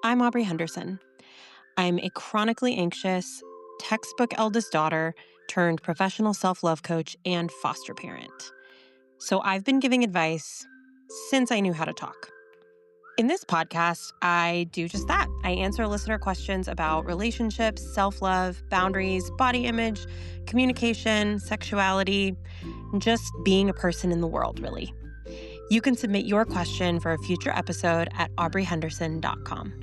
I'm Aubree Henderson. I'm a chronically anxious, textbook eldest daughter turned professional self-love coach and foster parent. So I've been giving advice since I knew how to talk. In this podcast, I do just that. I answer listener questions about relationships, self-love, boundaries, body image, communication, sexuality, and just being a person in the world, really. You can submit your question for a future episode at aubreehenderson.com.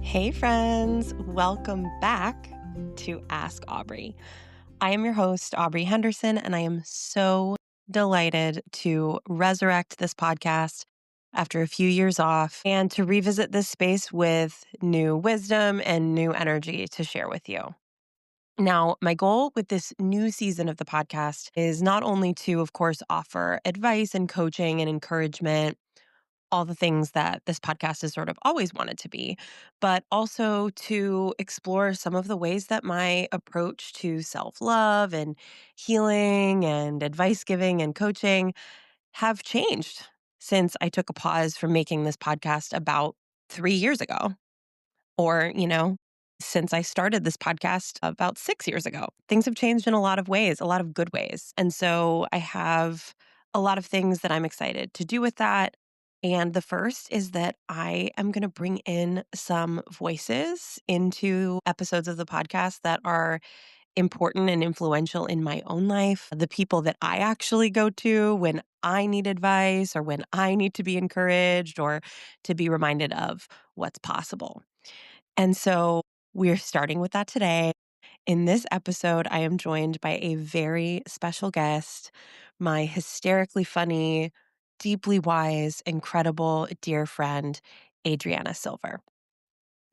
Hey friends, welcome back to Ask Aubree. I am your host, Aubree Henderson, and I am so delighted to resurrect this podcast after a few years off and to revisit this space with new wisdom and new energy to share with you. Now, my goal with this new season of the podcast is not only to, of course, offer advice and coaching and encouragement, all the things that this podcast has sort of always wanted to be, but also to explore some of the ways that my approach to self-love and healing and advice giving and coaching have changed since I took a pause from making this podcast about 3 years ago. Or, since I started this podcast about 6 years ago. Things have changed in a lot of ways, a lot of good ways. And so I have a lot of things that I'm excited to do with that. And the first is that I am going to bring in some voices into episodes of the podcast that are important and influential in my own life. The people that I actually go to when I need advice or when I need to be encouraged or to be reminded of what's possible. And so we're starting with that today. In this episode, I am joined by a very special guest, my hysterically funny, deeply wise, incredible, dear friend, Adrianna Silver.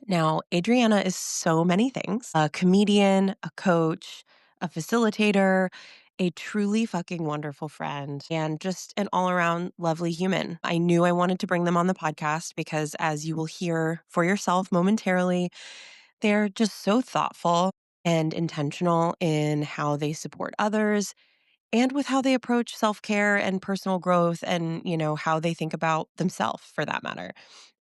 Now, Adrianna is so many things: a comedian, a coach, a facilitator, a truly fucking wonderful friend, and just an all around lovely human. I knew I wanted to bring them on the podcast because, as you will hear for yourself momentarily, they're just so thoughtful and intentional in how they support others and with how they approach self-care and personal growth and, how they think about themselves for that matter.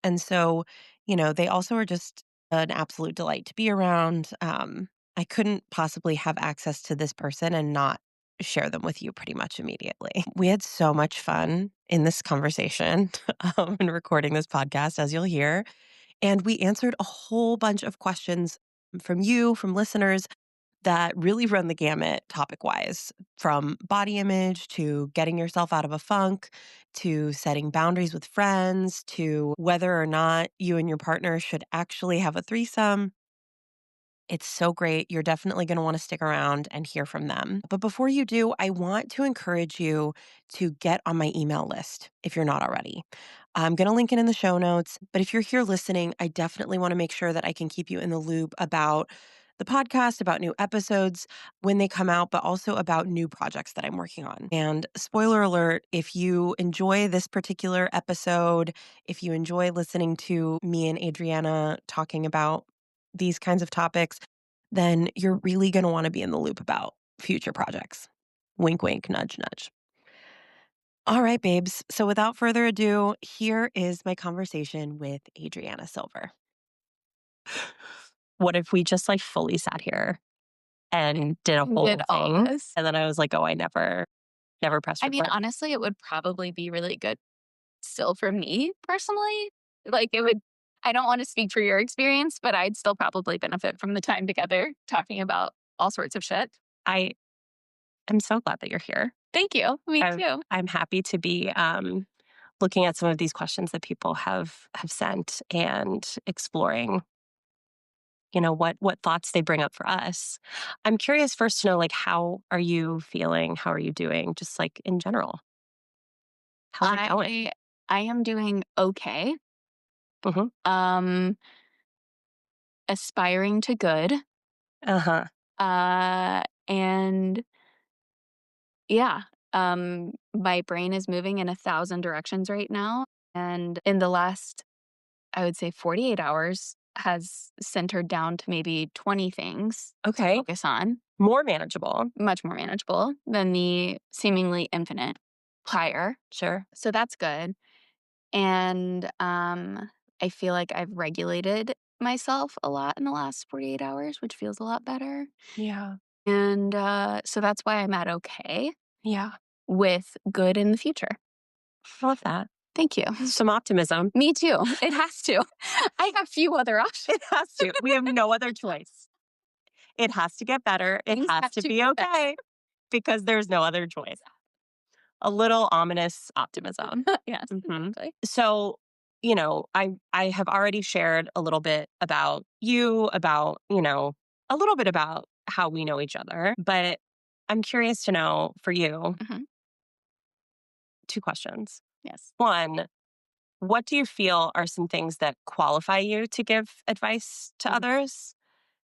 And so, they also are just an absolute delight to be around. I couldn't possibly have access to this person and not share them with you pretty much immediately. We had so much fun in this conversation and recording this podcast, as you'll hear. And we answered a whole bunch of questions from you, from listeners that really run the gamut topic wise, from body image to getting yourself out of a funk, to setting boundaries with friends, to whether or not you and your partner should actually have a threesome. It's so great. You're definitely going to want to stick around and hear from them. But before you do, I want to encourage you to get on my email list if you're not already. I'm going to link it in the show notes. But if you're here listening, I definitely want to make sure that I can keep you in the loop about the podcast, about new episodes when they come out, but also about new projects that I'm working on. And spoiler alert, if you enjoy this particular episode, if you enjoy listening to me and Adrianna talking about these kinds of topics, then you're really going to want to be in the loop about future projects. Wink, wink, nudge, nudge. All right, babes. So without further ado, here is my conversation with Adrianna Silver. What if we just fully sat here and did a whole Did all thing? this. And then I was like, oh, I never pressed I mean, record. honestly, it would probably be really good still for me personally. It would, I don't want to speak for your experience, but I'd still probably benefit from the time together talking about all sorts of shit. I am so glad that you're here. Thank you. Me too. I'm happy to be looking at some of these questions that people have sent and exploring what thoughts they bring up for us. I'm curious first to know, how are you feeling? How are you doing? Just in general. How's it going? I am doing okay. Hmm. Um, aspiring to good. Uh-huh. And yeah, my brain is moving in 1,000 directions right now. And in the last, I would say 48 hours has centered down to maybe 20 things to Okay. focus on. More manageable. Much more manageable than the seemingly infinite prior. Sure. So that's good. And I feel like I've regulated myself a lot in the last 48 hours, which feels a lot better. Yeah. And so that's why I'm at okay Yeah. with good in the future. I love that. Thank you. Some optimism. Me too. It has to. I have few other options. It has to. We have no other choice. It has to get better. It Things has have to to be get better. okay because there's no other choice. A little ominous optimism. Yes, Mhm. exactly. So, I have already shared a little bit about you, about, a little bit about how we know each other, but I'm curious to know for you Mhm. 2 questions. Yes. One, what do you feel are some things that qualify you to give advice to Mhm. others?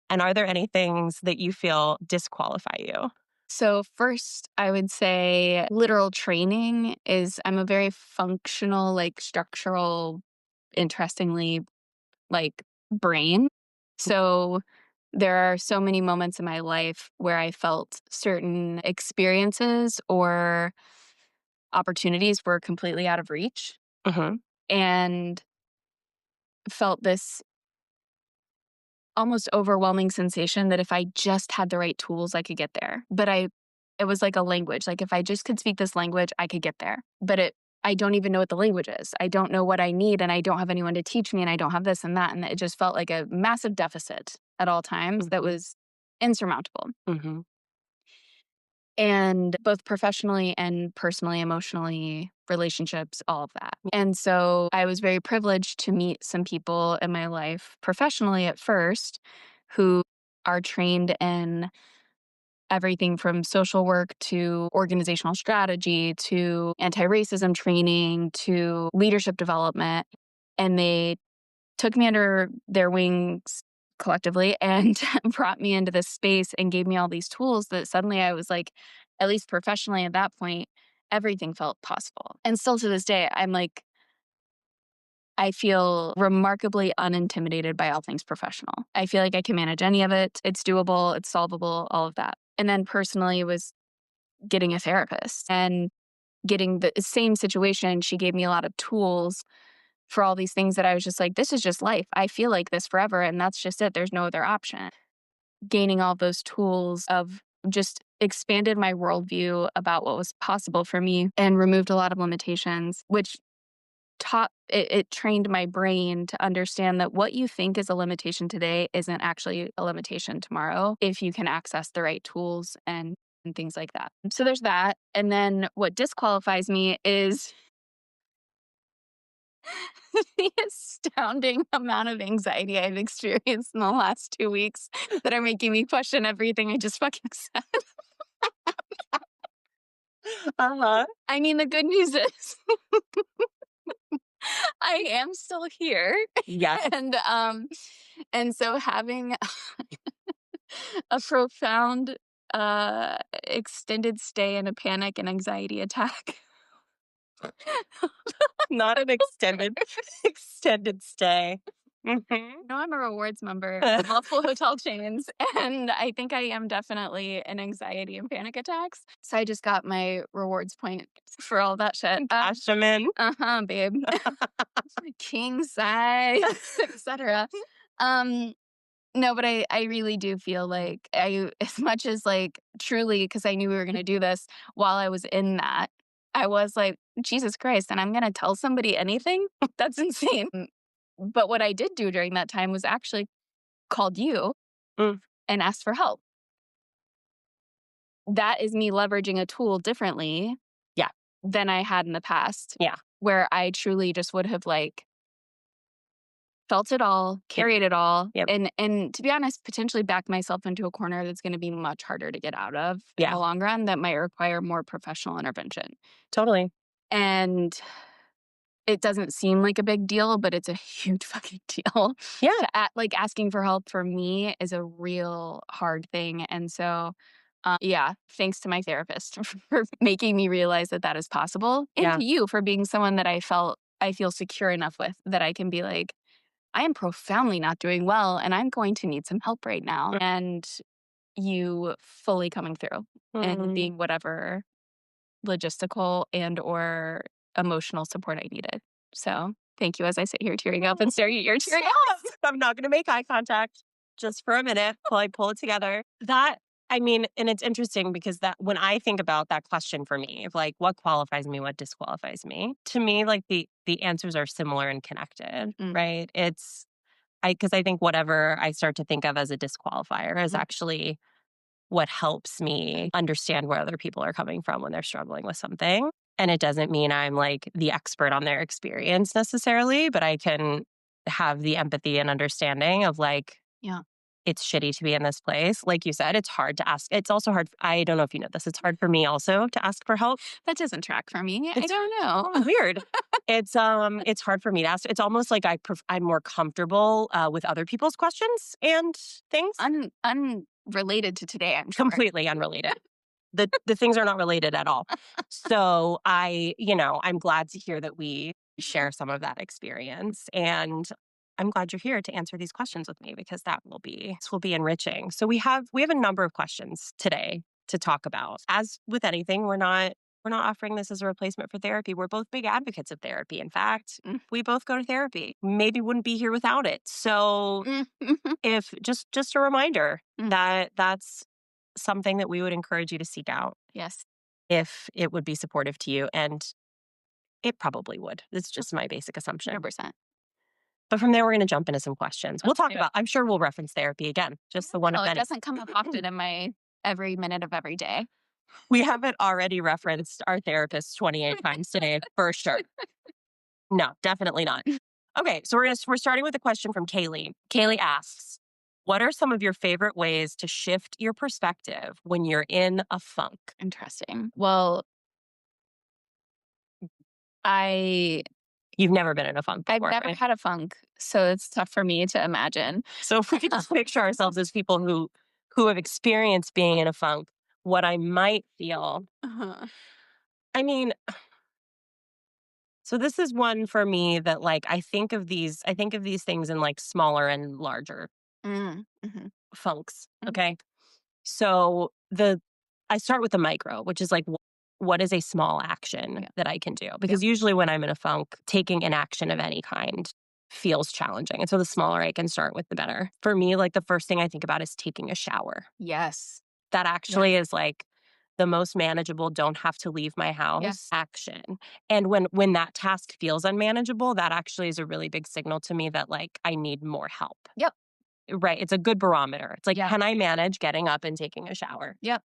And are there any things that you feel disqualify you? So, first, I would say literal training is I'm a very functional, like structural, interestingly, like brain. So, there are so many moments in my life where I felt certain experiences or opportunities were completely out of reach Mhm. and felt this almost overwhelming sensation that if I just had the right tools, I could get there. But it was like a language. Like if I just could speak this language, I could get there. I don't even know what the language is. I don't know what I need and I don't have anyone to teach me and I don't have this and that. And it just felt like a massive deficit at all times that Mhm. was insurmountable. Mhm. And both professionally and personally, emotionally, relationships, all of that. And so I was very privileged to meet some people in my life professionally at first who are trained in everything from social work to organizational strategy to anti racism training to leadership development. And they took me under their wings collectively and brought me into this space and gave me all these tools that suddenly I was like, at least professionally at that point, everything felt possible. And still to this day, I feel remarkably unintimidated by all things professional. I feel like I can manage any of it. It's doable, it's solvable, all of that. And then personally was getting a therapist and getting the same situation. She gave me a lot of tools for all these things that I was just like, this is just life. I feel like this forever, and that's just it. There's no other option. Gaining all those tools of just expanded my worldview about what was possible for me and removed a lot of limitations, which it trained my brain to understand that what you think is a limitation today isn't actually a limitation tomorrow if you can access the right tools and things like that. So there's that. And then what disqualifies me is the astounding amount of anxiety I've experienced in the last 2 weeks that are making me question everything I just fucking said. Uh-huh. I mean, the good news is I am still here. Yes. And so having a profound extended stay in a panic and anxiety attack. Not an extended stay. Mhm. No, I'm a rewards member of multiple hotel chains, and I think I am definitely in anxiety and panic attacks. So I just got my rewards point for all that shit. Cash 'em in. Babe. King size, etc. Um, no, but I really do feel like as much as like truly, because I knew we were going to do this while I was in that, I was like, Jesus Christ, and I'm going to tell somebody anything? That's insane. But what I did do during that time was actually called you Mm. and asked for help. That is me leveraging a tool differently Yeah. than I had in the past. Yeah. Where I truly just would have like felt it all, Yep. carried it all, Yep. and to be honest, potentially backed myself into a corner that's going to be much harder to get out of in Yeah. the long run that might require more professional intervention. Totally. And it doesn't seem like a big deal, but it's a huge fucking deal. Yeah. Like asking for help for me is a real hard thing. And so, yeah, thanks to my therapist for making me realize that that is possible. And Yeah. to you for being someone that I feel secure enough with that I can be like, I am profoundly not doing well and I'm going to need some help right now. And you fully coming through and Mhm. being whatever logistical and or emotional support I needed. So Thank you as I sit here tearing up and staring at your tearing eyes. I'm not going to make eye contact just for a minute while I pull it together. I mean, and it's interesting because that when I think about that question for me, of like what qualifies me, what disqualifies me, to me, like the answers are similar and connected, right? Because I think whatever I start to think of as a disqualifier is actually what helps me understand where other people are coming from when they're struggling with something. And it doesn't mean I'm like the expert on their experience necessarily, but I can have the empathy and understanding of like, Yeah. it's shitty to be in this place. Like you said, it's hard to ask. It's also hard. I don't know if you know this. It's hard for me also to ask for help. That doesn't track for me. I don't know. Weird. It's hard for me to ask. It's almost like I'm more comfortable with other people's questions and things. Unrelated to today, I'm sure. Completely unrelated. The things are not related at all. So I'm glad to hear that we share some of that experience, and I'm glad you're here to answer these questions with me because this will be enriching. So we have a number of questions today to talk about. As with anything, we're not offering this as a replacement for therapy. We're both big advocates of therapy. In fact, we both go to therapy. Maybe wouldn't be here without it. So if just a reminder that that's something that we would encourage you to seek out. Yes. If it would be supportive to you. And it probably would. It's just my basic assumption. 100%. But from there, we're going to jump into some questions. We'll talk about, I'm sure we'll reference therapy again, just the one of many. It doesn't come up often in my every minute of every day. We haven't already referenced our therapist 28 times today, for sure. No, definitely not. Okay, so we're starting with a question from Kaylee. Kaylee asks, what are some of your favorite ways to shift your perspective when you're in a funk? Interesting. Well, You've never been in a funk before, I've never right? had a funk, so it's tough for me to imagine. So if we could just picture ourselves as people who have experienced being in a funk, what I might feel. I mean, so this is one for me that like I think of these things in like smaller and larger funks. Okay. So I start with the micro, which is like what is a small action that I can do? Because usually when I'm in a funk, taking an action of any kind feels challenging. And so the smaller I can start with, the better. For me, like the first thing I think about is taking a shower. Yes. That actually is like the most manageable, don't have to leave my house action. And when that task feels unmanageable, that actually is a really big signal to me that like I need more help. Yep. Right. It's a good barometer. It's like, can I manage getting up and taking a shower? Yep.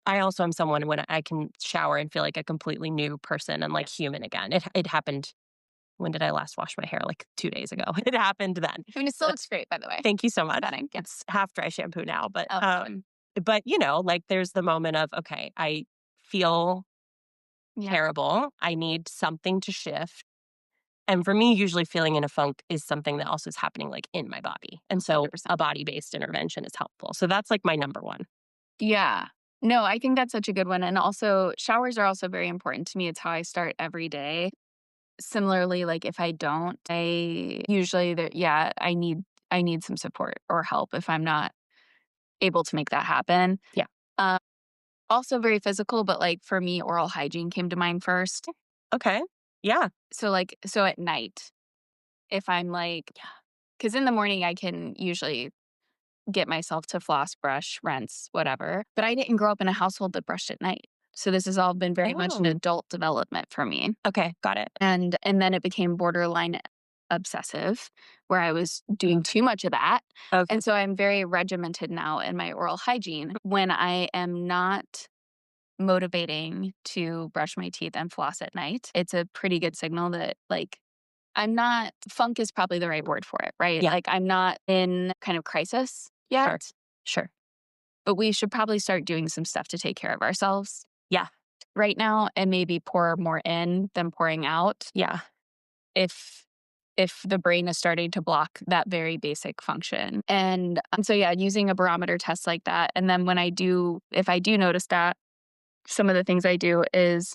I also am someone when I can shower and feel like a completely new person and like human again. It happened. When did I last wash my hair? Like 2 days ago. It happened then. I mean, it still looks great, by the way. Thank you so much. Stunning. It's half dry shampoo now, but Oh, like there's the moment of, okay, I feel terrible. I need something to shift. And for me, usually feeling in a funk is something that also is happening like in my body. And so 100%. a body-based intervention is helpful. So that's like my number one. Yeah. No, I think that's such a good one. And also showers are also very important to me. It's how I start every day. Similarly, like if I don't, I usually I need some support or help if I'm not able to make that happen. Yeah. Also very physical, but like for me, oral hygiene came to mind first. Okay. Yeah. So at night, if I'm like, because in the morning I can usually get myself to floss, brush, rinse, whatever. But I didn't grow up in a household that brushed at night. So this has all been very much an adult development for me. Okay. Got it. And then it became borderline obsessive, where I was doing too much of that. Okay. And so I'm very regimented now in my oral hygiene. When I am not motivating to brush my teeth and floss at night, it's a pretty good signal that like funk is probably the right word for it, right? Yeah. Like I'm not in kind of crisis yet. Sure. But we should probably start doing some stuff to take care of ourselves. Yeah. Right now, and maybe pour more in than pouring out. Yeah. If the brain is starting to block that very basic function. And so using a barometer test like that. And then if I do notice that, some of the things I do is,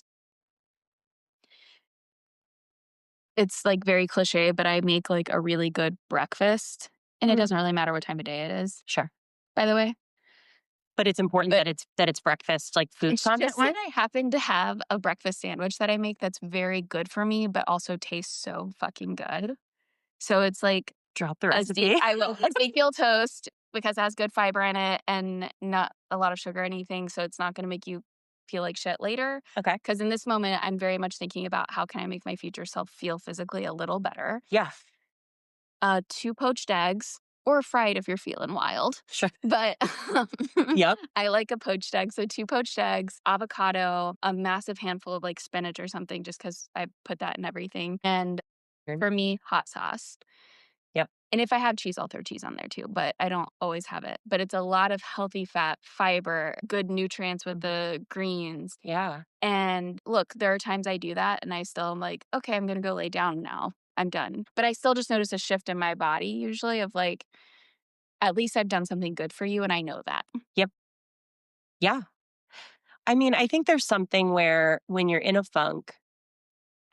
it's like very cliche, but I make like a really good breakfast. And it doesn't really matter what time of day it is. Sure. By the way. But it's important that it's breakfast, like food It's content just wise? that I happen to have a breakfast sandwich that I make that's very good for me, but also tastes so fucking good. So it's like Drop the a recipe. I will Ezekiel toast because it has good fiber in it and not a lot of sugar or anything, so it's not gonna make you feel like shit later. Okay. Because in this moment, I'm very much thinking about how can I make my future self feel physically a little better. Yeah. 2 poached eggs or fried if you're feeling wild. Sure. But Yep. I like a poached egg. So 2 poached eggs, avocado, a massive handful of like spinach or something just because I put that in everything. And for me, hot sauce. Yep. And if I have cheese, I'll throw cheese on there too, but I don't always have it. But it's a lot of healthy fat, fiber, good nutrients with the greens. Yeah. And look, there are times I do that and I still am like, okay, I'm going to go lay down now. I'm done. But I still just notice a shift in my body usually of like, at least I've done something good for you and I know that. Yep. Yeah. I mean, I think there's something where when you're in a funk,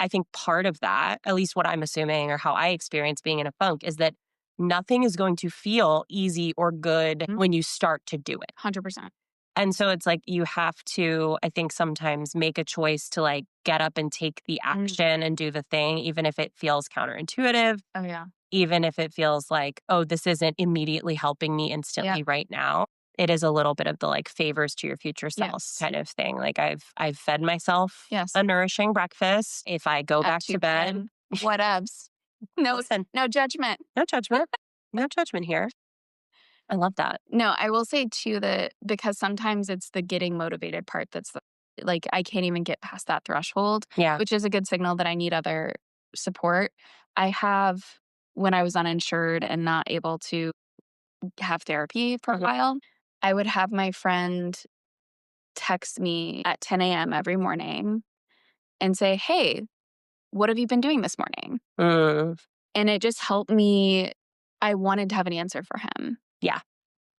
I think part of that, at least what I'm assuming or how I experience being in a funk, is that nothing is going to feel easy or good when you start to do it. 100%. And so it's like you have to, I think, sometimes make a choice to like get up and take the action and do the thing, even if it feels counterintuitive, Oh, yeah. even if it feels like, oh, this isn't immediately helping me instantly right now. It is a little bit of the like favors to your future self Yes. kind of thing. Like I've fed myself Yes. a nourishing breakfast. If I go At back 2 to bed, p.m. Whatevs. No, listen, no judgment. no judgment, no judgment here. I love that. No, I will say too that because sometimes it's the getting motivated part that's like I can't even get past that threshold, Yeah. which is a good signal that I need other support. I have, when I was uninsured and not able to have therapy for a while, I would have my friend text me at 10 a.m. every morning and say, "Hey, what have you been doing this morning?" Mm, And it just helped me. I wanted to have an answer for him. yeah.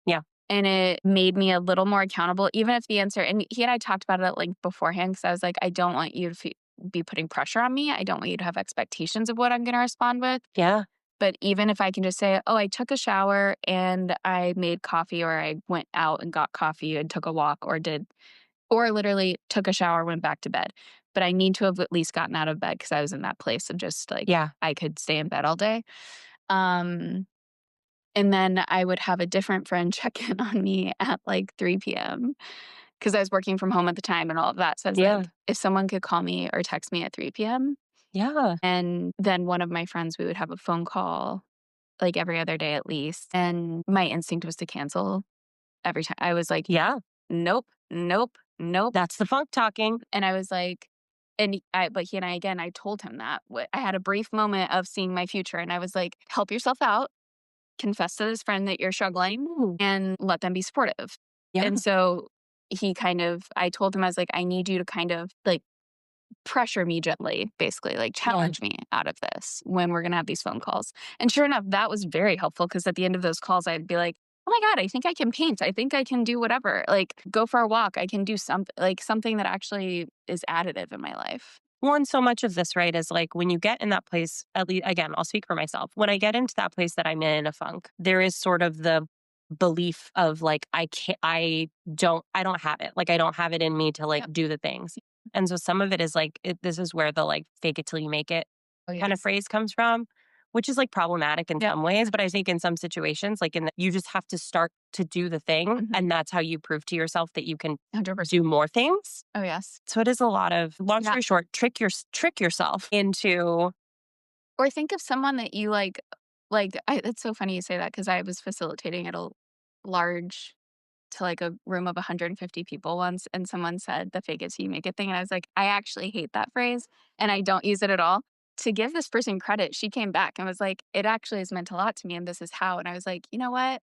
Yeah. And it made me a little more accountable, even if the answer, and he and I talked about it at length beforehand because I was like, I don't want you to be putting pressure on me. I don't want you to have expectations of what I'm going to respond with. Yeah. But even if I can just say, oh, I took a shower and I made coffee, or I went out and got coffee and took a walk, or literally took a shower, went back to bed. But I need to have at least gotten out of bed because I was in that place of just like, Yeah. I could stay in bed all day. Um, and then I would have a different friend check in on me at like 3 p.m. because I was working from home at the time and all of that. So I was Yeah. like, if someone could call me or text me at 3 p.m. Yeah. And then one of my friends, we would have a phone call like every other day at least. And my instinct was to cancel every time. I was like, Yeah. nope, nope, nope. That's the funk talking. And I was like, but he and I, again, I told him that. I had a brief moment of seeing my future and I was like, help yourself out, confess to this friend that you're struggling and let them be supportive. Yeah. And so I told him, I was like, I need you to kind of like pressure me gently, basically, like challenge me out of this when we're going to have these phone calls. And sure enough, that was very helpful because at the end of those calls, I'd be like, oh my God, I think I can paint. I think I can do whatever, like go for a walk. I can do something that actually is additive in my life. Well, and so much of this, right, is like when you get in that place, at least, again, I'll speak for myself. When I get into that place that I'm in a funk, there is sort of the belief of like, I don't have it. Like, I don't have it in me to like do the things. And so some of it is like, this is where the like fake it till you make it kind of phrase comes from, which is like problematic in some ways. But I think in some situations, like you just have to start to do the thing. And that's how you prove to yourself that you can 100%. do more things. Oh, yes. So it is a lot of, long story short, trick yourself into. Or think of someone that you like, it's so funny you say that because I was facilitating at a large, to like a room of 150 people once, and someone said the fake it till you make it thing. And I was like, I actually hate that phrase and I don't use it at all. To give this person credit, she came back and was like, it actually has meant a lot to me and this is how. And I was like, you know what?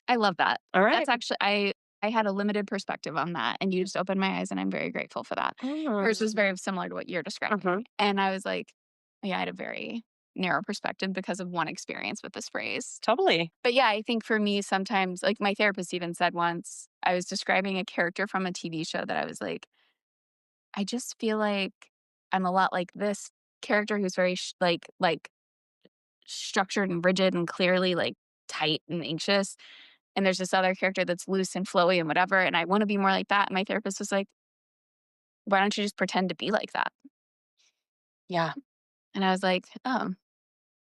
I love that. All right. That's actually, I had a limited perspective on that and you just opened my eyes and I'm very grateful for that. Hers was very similar to what you're describing. And I was like, yeah, I had a very narrow perspective because of one experience with this phrase. Totally. But yeah, I think for me, sometimes, like my therapist even said once, I was describing a character from a TV show that I was like, I just feel like I'm a lot like this character who's very like structured and rigid and clearly like tight and anxious. And there's this other character that's loose and flowy and whatever. And I want to be more like that. And my therapist was like, why don't you just pretend to be like that? Yeah. And I was like, oh,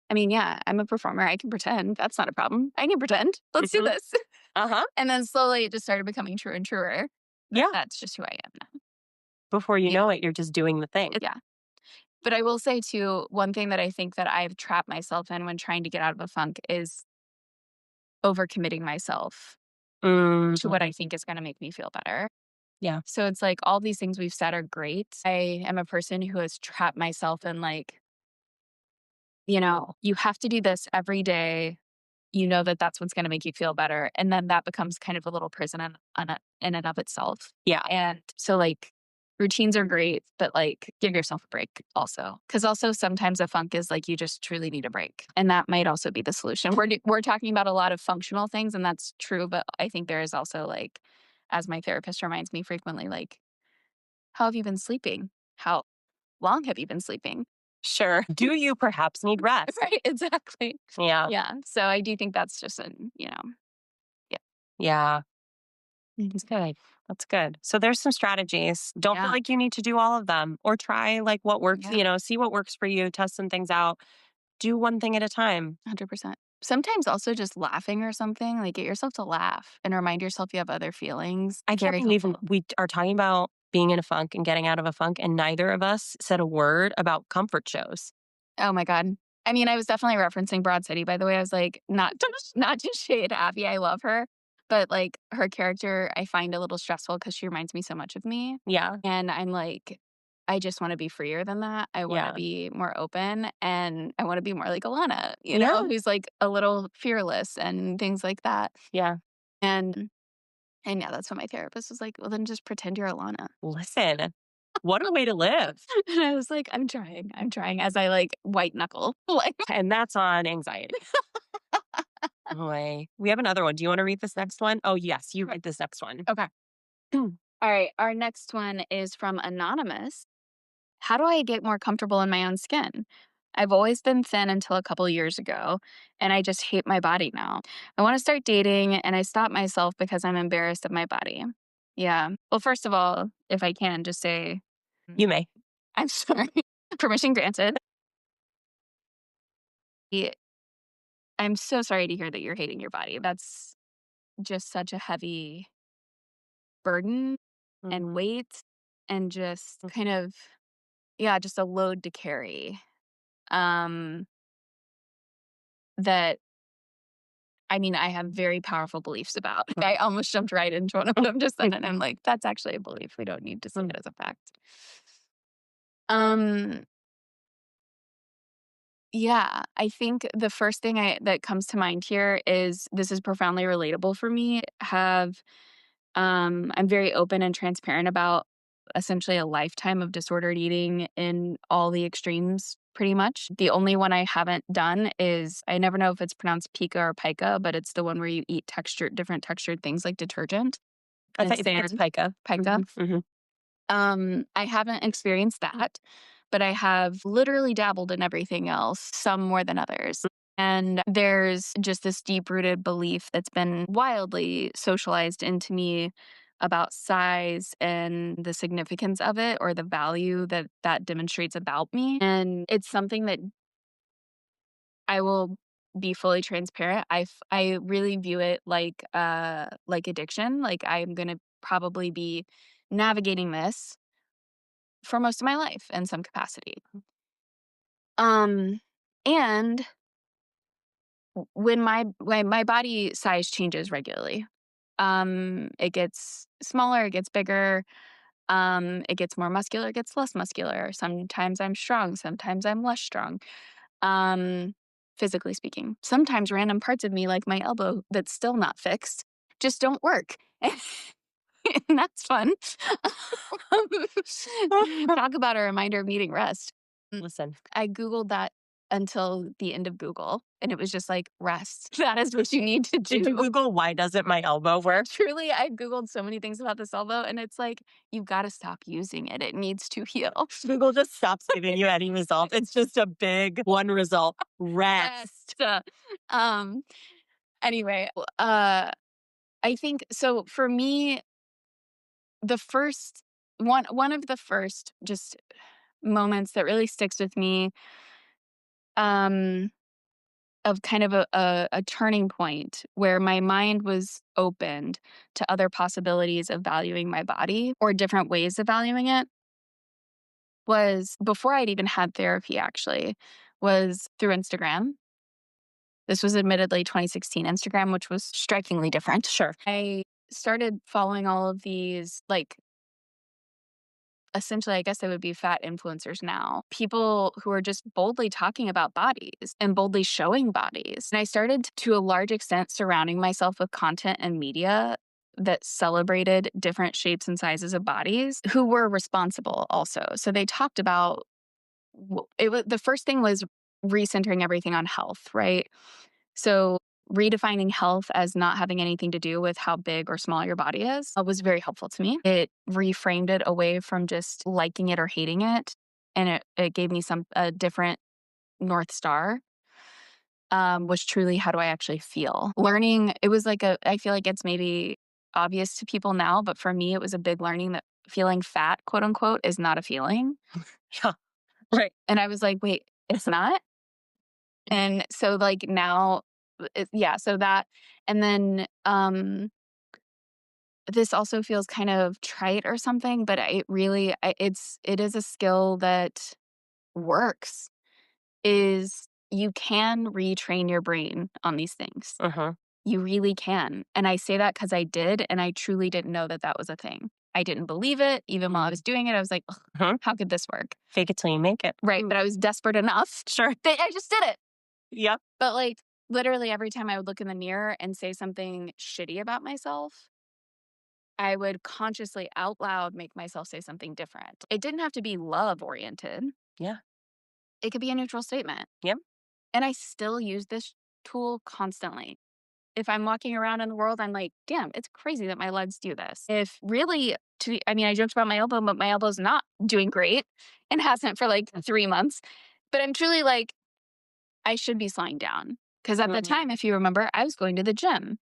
I mean, yeah, I'm a performer. I can pretend. That's not a problem. I can pretend. Let's do this. Uh-huh. And then slowly it just started becoming truer and truer. Yeah. That's just who I am now. Before you know it, you're just doing the thing. Yeah. But I will say too, one thing that I think that I've trapped myself in when trying to get out of a funk is overcommitting myself to what I think is going to make me feel better. Yeah. So it's like all these things we've said are great. I am a person who has trapped myself in like, you have to do this every day. You know that that's what's going to make you feel better. And then that becomes kind of a little prison in and of itself. Yeah. And so like routines are great, but like give yourself a break also. Because also sometimes a funk is like you just truly need a break. And that might also be the solution. We're talking about a lot of functional things, and that's true. But I think there is also like, as my therapist reminds me frequently, like, how have you been sleeping? How long have you been sleeping? Sure. Do you perhaps need rest? Right, exactly. Yeah. Yeah. So I do think that's just Yeah. That's good. That's good. So there's some strategies. Don't feel Yeah. like you need to do all of them, or try like what works, Yeah. see what works for you, test some things out. Do one thing at a time. 100%. Sometimes also just laughing or something, like get yourself to laugh and remind yourself you have other feelings. I can't Very believe helpful. we are talking about being in a funk and getting out of a funk, and neither of us said a word about comfort shows. Oh my God. I mean, I was definitely referencing Broad City, by the way. I was like, not to shade Abby. I love her. But like her character, I find a little stressful because she reminds me so much of me. Yeah. And I'm like, I just want to be freer than that. I want to be more open, and I want to be more like Alana, who's like a little fearless and things like that. Yeah. And yeah, that's what my therapist was like, well, then just pretend you're Alana. Listen, what a way to live. And I was like, I'm trying as I like white knuckle. Like, And that's on anxiety. Boy, we have another one. Do you want to read this next one? Oh, yes, you read this next one. okay. All right. Our next one is from Anonymous. How do I get more comfortable in my own skin? I've always been thin until a couple years ago, and I just hate my body now. I want to start dating, and I stop myself because I'm embarrassed of my body. Yeah. Well, first of all, if I can just say, You may. I'm sorry. Permission granted. I'm so sorry to hear that you're hating your body. That's just such a heavy burden and weight, and just kind of, yeah, just a load to carry. Um, that I mean, I have very powerful beliefs about. I almost jumped right into one of them just then, and I'm like, that's actually a belief. We don't need to say it as a fact. Yeah, I think the first thing that comes to mind here is this is profoundly relatable for me. I'm very open and transparent about essentially a lifetime of disordered eating in all the extremes, pretty much. The only one I haven't done is I never know if it's pronounced pica or pica, but it's the one where you eat different textured things like detergent. I thought it's pica. Pica. I haven't experienced that, but I have literally dabbled in everything else, some more than others. And there's just this deep rooted belief that's been wildly socialized into me about size and the significance of it, or the value that that demonstrates about me. And it's something that I will be fully transparent. I really view it like addiction. Like I'm going to probably be navigating this for most of my life in some capacity. And when my body size changes regularly, it gets smaller, it gets bigger, it gets more muscular, it gets less muscular. Sometimes I'm strong, sometimes I'm less strong. Physically speaking, sometimes random parts of me, like my elbow that's still not fixed, just don't work. And that's fun. Talk about a reminder of needing rest. Listen, I Googled that until the end of Google, and it was just like, rest. That is what you need to do. did you Google why doesn't my elbow work? Truly, I Googled so many things about this elbow, and it's like, you've got to stop using it. It needs to heal. Google just stops giving you any result. It's just a big one result. Rest. Anyway, I think so for me, the first one of the first just moments that really sticks with me, um, of kind of a turning point where my mind was opened to other possibilities of valuing my body or different ways of valuing it was before I'd even had therapy actually, was through Instagram. This was admittedly 2016 Instagram, which was strikingly different. Sure. I started following all of these, like, essentially, I guess they would be fat influencers now. People who are just boldly talking about bodies and boldly showing bodies. And I started to a large extent surrounding myself with content and media that celebrated different shapes and sizes of bodies who were responsible also. So they talked about the first thing was recentering everything on health, right? So redefining health as not having anything to do with how big or small your body is was very helpful to me. It reframed it away from just liking it or hating it. And it gave me a different North Star, was truly how do I actually feel? Learning, it was like I feel like it's maybe obvious to people now, but for me, it was a big learning that feeling fat, quote unquote, is not a feeling. Yeah. Right. And I was like, wait, it's not? And so like now, yeah, so that, and then this also feels kind of trite or something, but it is a skill that works. Is you can retrain your brain on these things. Uh-huh. You really can. And I say that because I did, and I truly didn't know that that was a thing. I didn't believe it. Even while I was doing it, I was like, "Ugh, Uh-huh. how could this work?" Fake it till you make it. Right. But I was desperate enough. Sure. That I just did it. Yep. But like literally every time I would look in the mirror and say something shitty about myself, I would consciously out loud make myself say something different. It didn't have to be love oriented. Yeah. It could be a neutral statement. Yep. And I still use this tool constantly. If I'm walking around in the world, I'm like, damn, it's crazy that my legs do this. If really, I mean, I joked about my elbow, but my elbow's not doing great and hasn't for like 3 months. But I'm truly like, I should be slowing down. Because at the time, if you remember, I was going to the gym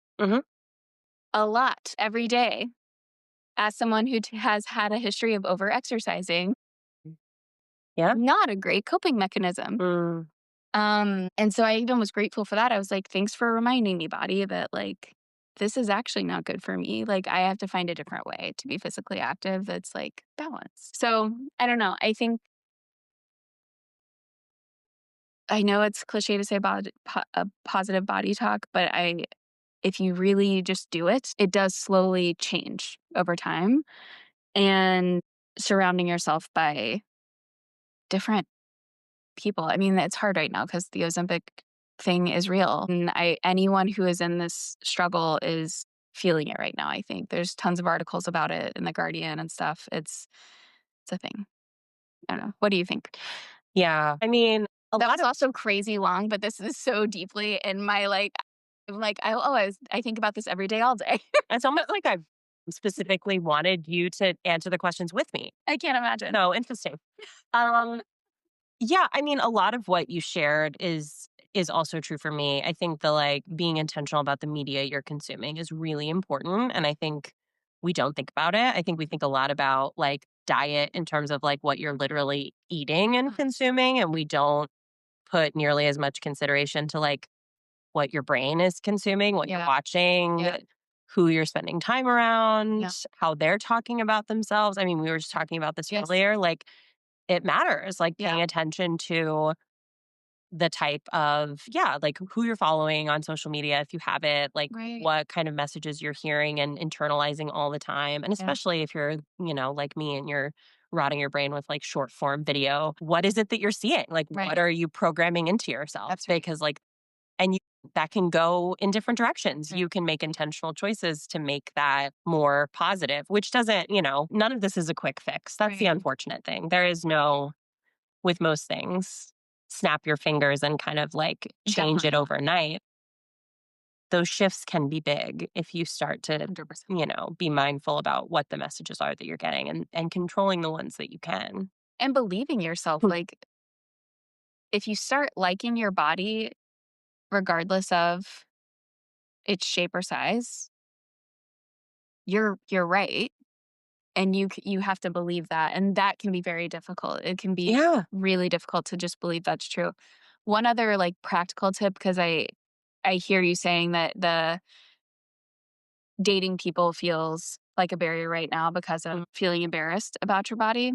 a lot every day. As someone who has had a history of over exercising, Yeah. not a great coping mechanism. Mm. And so I even was grateful for that. I was like, thanks for reminding me, body, that like this is actually not good for me. Like I have to find a different way to be physically active that's like balanced. So I don't know. I think I know it's cliche to say about a positive body talk, but if you really just do it, it does slowly change over time. And surrounding yourself by different people. I mean, it's hard right now because the Ozempic thing is real. And anyone who is in this struggle is feeling it right now, I think. There's tons of articles about it in The Guardian and stuff. It's a thing. I don't know. What do you think? Yeah. I mean, That was also crazy long, but this is so deeply in my like, I'm like, I think about this every day, all day. It's almost like I specifically wanted you to answer the questions with me. I can't imagine. So interesting. Um, yeah, I mean, a lot of what you shared is also true for me. I think the like being intentional about the media you're consuming is really important, and I think we don't think about it. I think we think a lot about like diet in terms of like what you're literally eating and consuming, and we don't put nearly as much consideration to like what your brain is consuming, what you're watching, who you're spending time around, how they're talking about themselves. I mean, we were just talking about this earlier. Like, it matters, like paying attention to the type of, like who you're following on social media, if you have it, like what kind of messages you're hearing and internalizing all the time. And especially if you're, like me and you're rotting your brain with like short form video, what is it that you're seeing? Like, what are you programming into yourself? Because like, and you, that can go in different directions. You can make intentional choices to make that more positive, which doesn't, none of this is a quick fix. That's the unfortunate thing. There is no, with most things, snap your fingers and kind of like change it overnight. Those shifts can be big if you start to, 100%. be mindful about what the messages are that you're getting and controlling the ones that you can. And believing yourself. Like, if you start liking your body, regardless of its shape or size, you're right. And you have to believe that. And that can be very difficult. It can be Yeah. really difficult to just believe that's true. One other like practical tip, because I hear you saying that the dating people feels like a barrier right now because of feeling embarrassed about your body.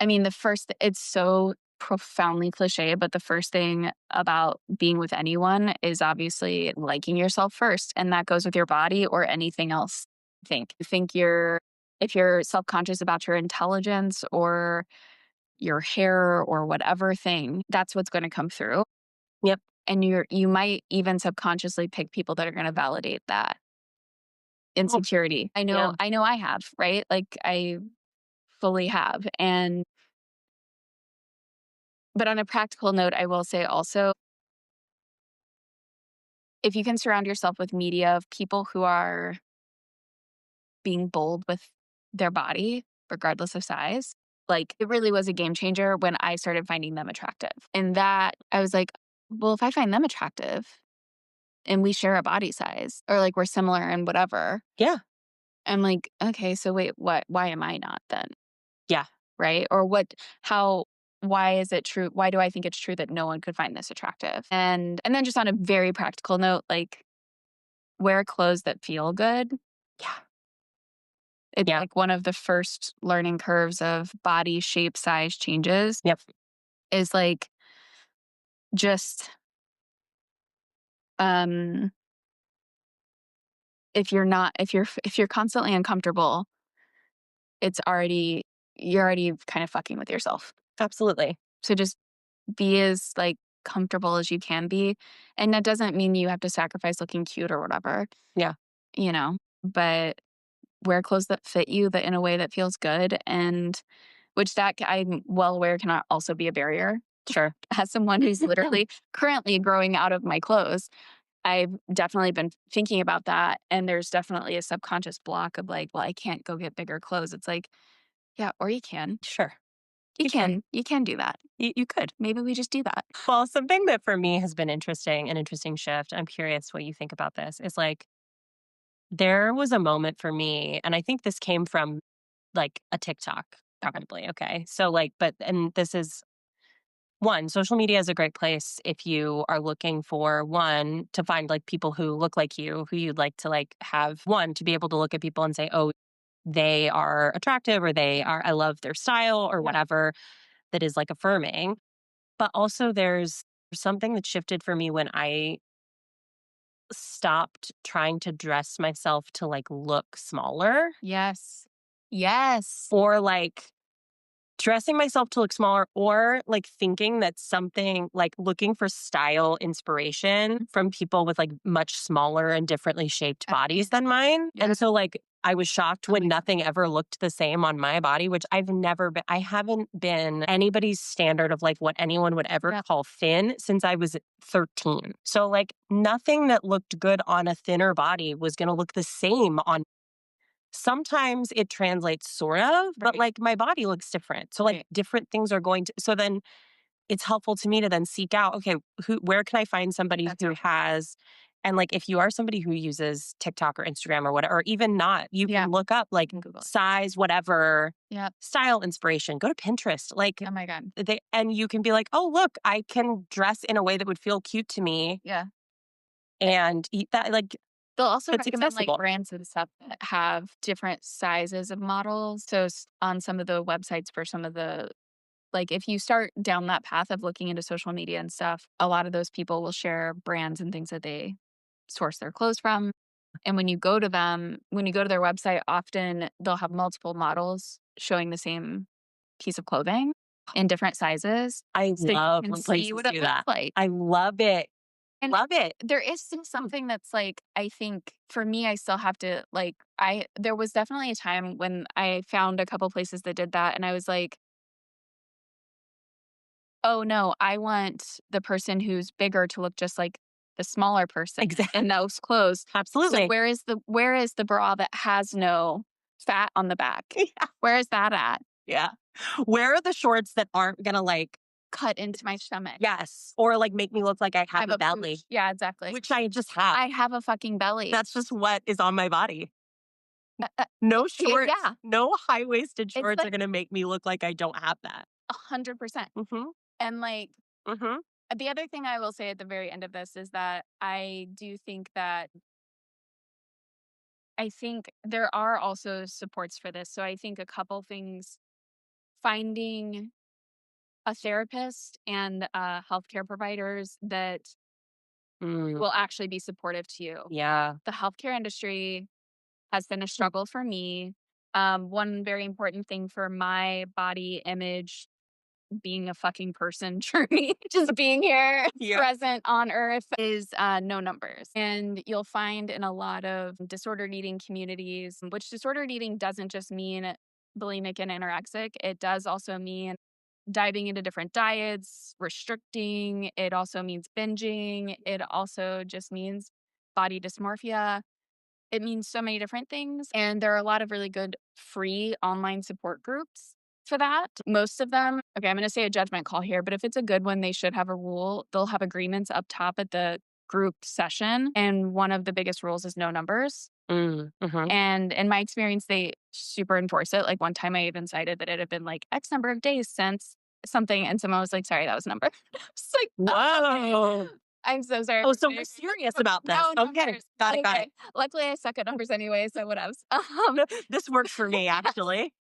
I mean, it's so profoundly cliche, but the first thing about being with anyone is obviously liking yourself first. And that goes with your body or anything else. If you're self conscious about your intelligence or your hair or whatever thing, that's what's going to come through. Yep. And you might even subconsciously pick people that are going to validate that insecurity. I know I have, right? Like I fully have. But on a practical note, I will say also, if you can surround yourself with media of people who are being bold with their body, regardless of size, like it really was a game changer when I started finding them attractive. And that I was like, well, if I find them attractive and we share a body size or like we're similar in whatever, Yeah. I'm like, okay, so wait, why am I not then? Yeah. Right? Or why is it true? Why do I think it's true that no one could find this attractive? And then just on a very practical note, like wear clothes that feel good. Yeah. It's like one of the first learning curves of body shape, size changes. Yep. Is like just um if you're constantly uncomfortable, you're already kind of fucking with yourself. Absolutely. So just be as like comfortable as you can be. And that doesn't mean you have to sacrifice looking cute or whatever, Yeah. But wear clothes that fit you that in a way that feels good. And I'm well aware cannot also be a barrier. Sure. As someone who's literally currently growing out of my clothes, I've definitely been thinking about that. And there's definitely a subconscious block of like, well, I can't go get bigger clothes. It's like, yeah, or you can. Sure. You can. You can do that. You could. Maybe we just do that. Well, something that for me has been an interesting shift, I'm curious what you think about this, is like there was a moment for me, and I think this came from like a TikTok, probably. Okay. So like, and this is one, social media is a great place if you are looking for one to find like people who look like you, who you'd like to like have one to be able to look at people and say, oh, they are attractive or I love their style or whatever that is like affirming. But also there's something that shifted for me when I stopped trying to dress myself to like look smaller. Yes. Yes. Or like dressing myself to look smaller, or like thinking that something like looking for style inspiration from people with like much smaller and differently shaped bodies than mine. Yeah. And so like I was shocked when nothing ever looked the same on my body, which I haven't been anybody's standard of like what anyone would ever call thin since I was 13. So like nothing that looked good on a thinner body was going to look the same on. Sometimes it translates sort of, but like my body looks different. So like different things are going to, so then it's helpful to me to then seek out, okay, where can I find somebody who has, and like if you are somebody who uses TikTok or Instagram or whatever, or even not, you can look up like size, whatever, style inspiration, go to Pinterest. Like, oh my God. And you can be like, oh, look, I can dress in a way that would feel cute to me. Yeah. And eat that. Like, they'll also it's recommend accessible. like brands and stuff that have different sizes of models. So on some of the websites for some of the, like if you start down that path of looking into social media and stuff, a lot of those people will share brands and things that they source their clothes from. And when you go to their website, often they'll have multiple models showing the same piece of clothing in different sizes. I love when places do that. Like. I love it. And love it. There is something that's like, I think for me, I still have to like, there was definitely a time when I found a couple places that did that. And I was like, oh no, I want the person who's bigger to look just like the smaller person in those clothes. Absolutely. So where is the bra that has no fat on the back? Yeah. Where is that at? Yeah. Where are the shorts that aren't going to like cut into my stomach? Yes. Or like make me look like I have a belly. Yeah, exactly. Which I just have. I have a fucking belly. That's just what is on my body. No shorts, yeah. no high-waisted It's shorts like are gonna make me look like I don't have that. 100%. Mhm, And like mhm. the other thing I will say at the very end of this is that I do think that I think there are also supports for this. So I think a couple things, finding a therapist and healthcare providers that Mm, will actually be supportive to you. yeah. The healthcare industry has been a struggle for me. One very important thing for my body image, being a fucking person journey, just being here Yeah. present on earth, is no numbers. And you'll find in a lot of disordered eating communities, which disordered eating doesn't just mean bulimic and anorexic, it does also mean diving into different diets, restricting. It also means binging. It also just means body dysmorphia. It means so many different things. And there are a lot of really good free online support groups for that. Most of them, okay, I'm going to say a judgment call here, but if it's a good one, they should have a rule. They'll have agreements up top at the group session. And one of the biggest rules is no numbers. Mhm. And in my experience, they super enforce it. Like one time I even cited that it had been like X number of days since something. And someone was like, sorry, that was a number. It's like, Whoa. I'm so sorry. Oh, so we're serious about this. No Okay. numbers. Got it, got Okay. it. Luckily, I suck at numbers anyway, so what else? This works for me, actually.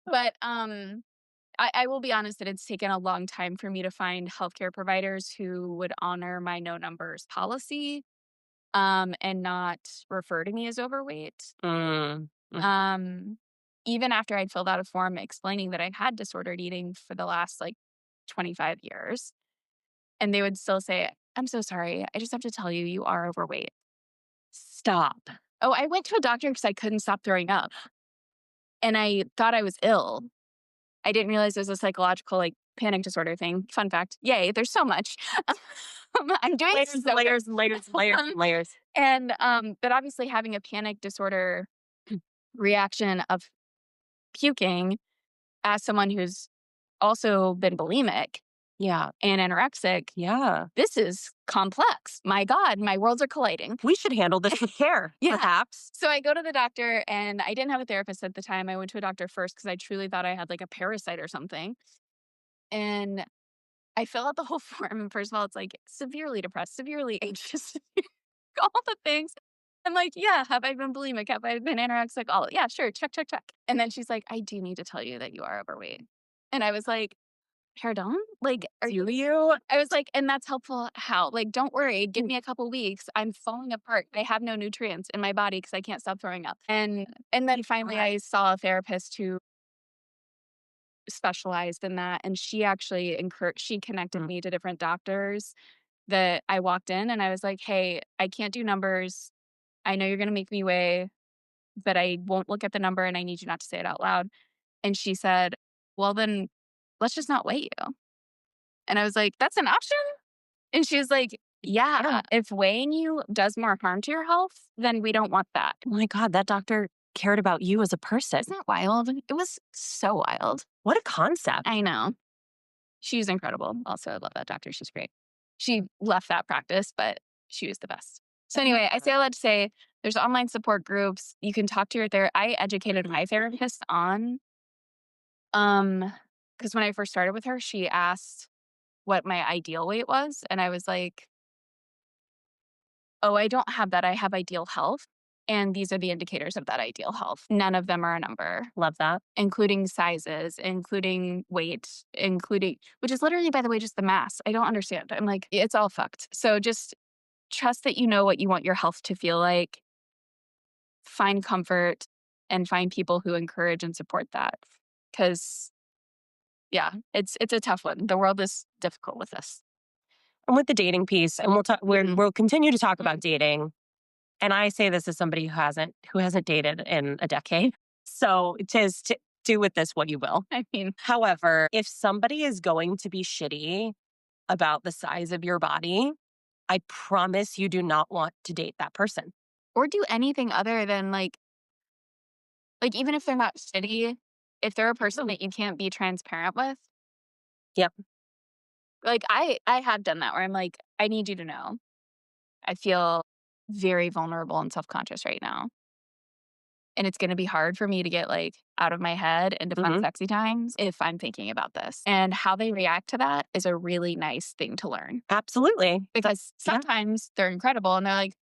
But I will be honest that it's taken a long time for me to find healthcare providers who would honor my no numbers policy, and not refer to me as overweight. Mm, Um, even after I'd filled out a form explaining that I'd had disordered eating for the last like 25 years, and they would still say, I'm so sorry. I just have to tell you, you are overweight. Stop. Oh, I went to a doctor because I couldn't stop throwing up and I thought I was ill. I didn't realize it was a psychological, like, panic disorder thing. Fun fact. Yay, there's so much. I'm doing layers so and good. layers and layers and layers and layers. And, but obviously having a panic disorder reaction of puking as someone who's also been bulimic Yeah. and anorexic, Yeah. this is complex. My God, my worlds are colliding. We should handle this with care, Yeah. perhaps. So I go to the doctor and I didn't have a therapist at the time. I went to a doctor first because I truly thought I had like a parasite or something. And I fill out the whole form. And first of all, it's like severely depressed, severely anxious, all the things. I'm like, yeah, have I been bulimic? Have I been anorexic? All, yeah, sure. Check, check, check. And then she's like, I do need to tell you that you are overweight. And I was like, pardon? Like, are you? I was like, and that's helpful. How? Like, don't worry. Give me a couple weeks. I'm falling apart. I have no nutrients in my body because I can't stop throwing up. And then finally, I saw a therapist who specialized in that, and she actually she connected me to different doctors. That I walked in and I was like, hey, I can't do numbers. I know you're gonna make me weigh, but I won't look at the number, and I need you not to say it out loud. And she said, well, then let's just not weigh you. And I was like, that's an option? And she was like, yeah, if weighing you does more harm to your health, then we don't want that. Oh my God, that doctor cared about you as a person. Isn't that wild? It was so wild. What a concept. I know. She was incredible. Also, I love that doctor. She's great. She left that practice, but she was the best. So anyway, I say all that to say there's online support groups. You can talk to your therapist. I educated my therapist on, because when I first started with her, she asked what my ideal weight was. And I was like, oh, I don't have that. I have ideal health. And these are the indicators of that ideal health. None of them are a number. Love that. Including sizes, including weight, including, which is literally, by the way, just the mass. I don't understand. I'm like, it's all fucked. So just trust that you know what you want your health to feel like. Find comfort and find people who encourage and support that. Because, yeah, it's a tough one. The world is difficult with this. And with the dating piece, and we'll talk. We'll continue to talk Mhm. about dating. And I say this as somebody who hasn't dated in a decade. So to do with this what you will. I mean, However, if somebody is going to be shitty about the size of your body, I promise you do not want to date that person. or do anything other than like even if they're not shitty, if they're a person that you can't be transparent with. Yep. Like I have done that where I'm like, I need you to know. I feel very vulnerable and self-conscious right now. And it's going to be hard for me to get like out of my head into fun, sexy times if I'm thinking about this. And how they react to that is a really nice thing to learn. Absolutely. Because sometimes they're incredible and they're like,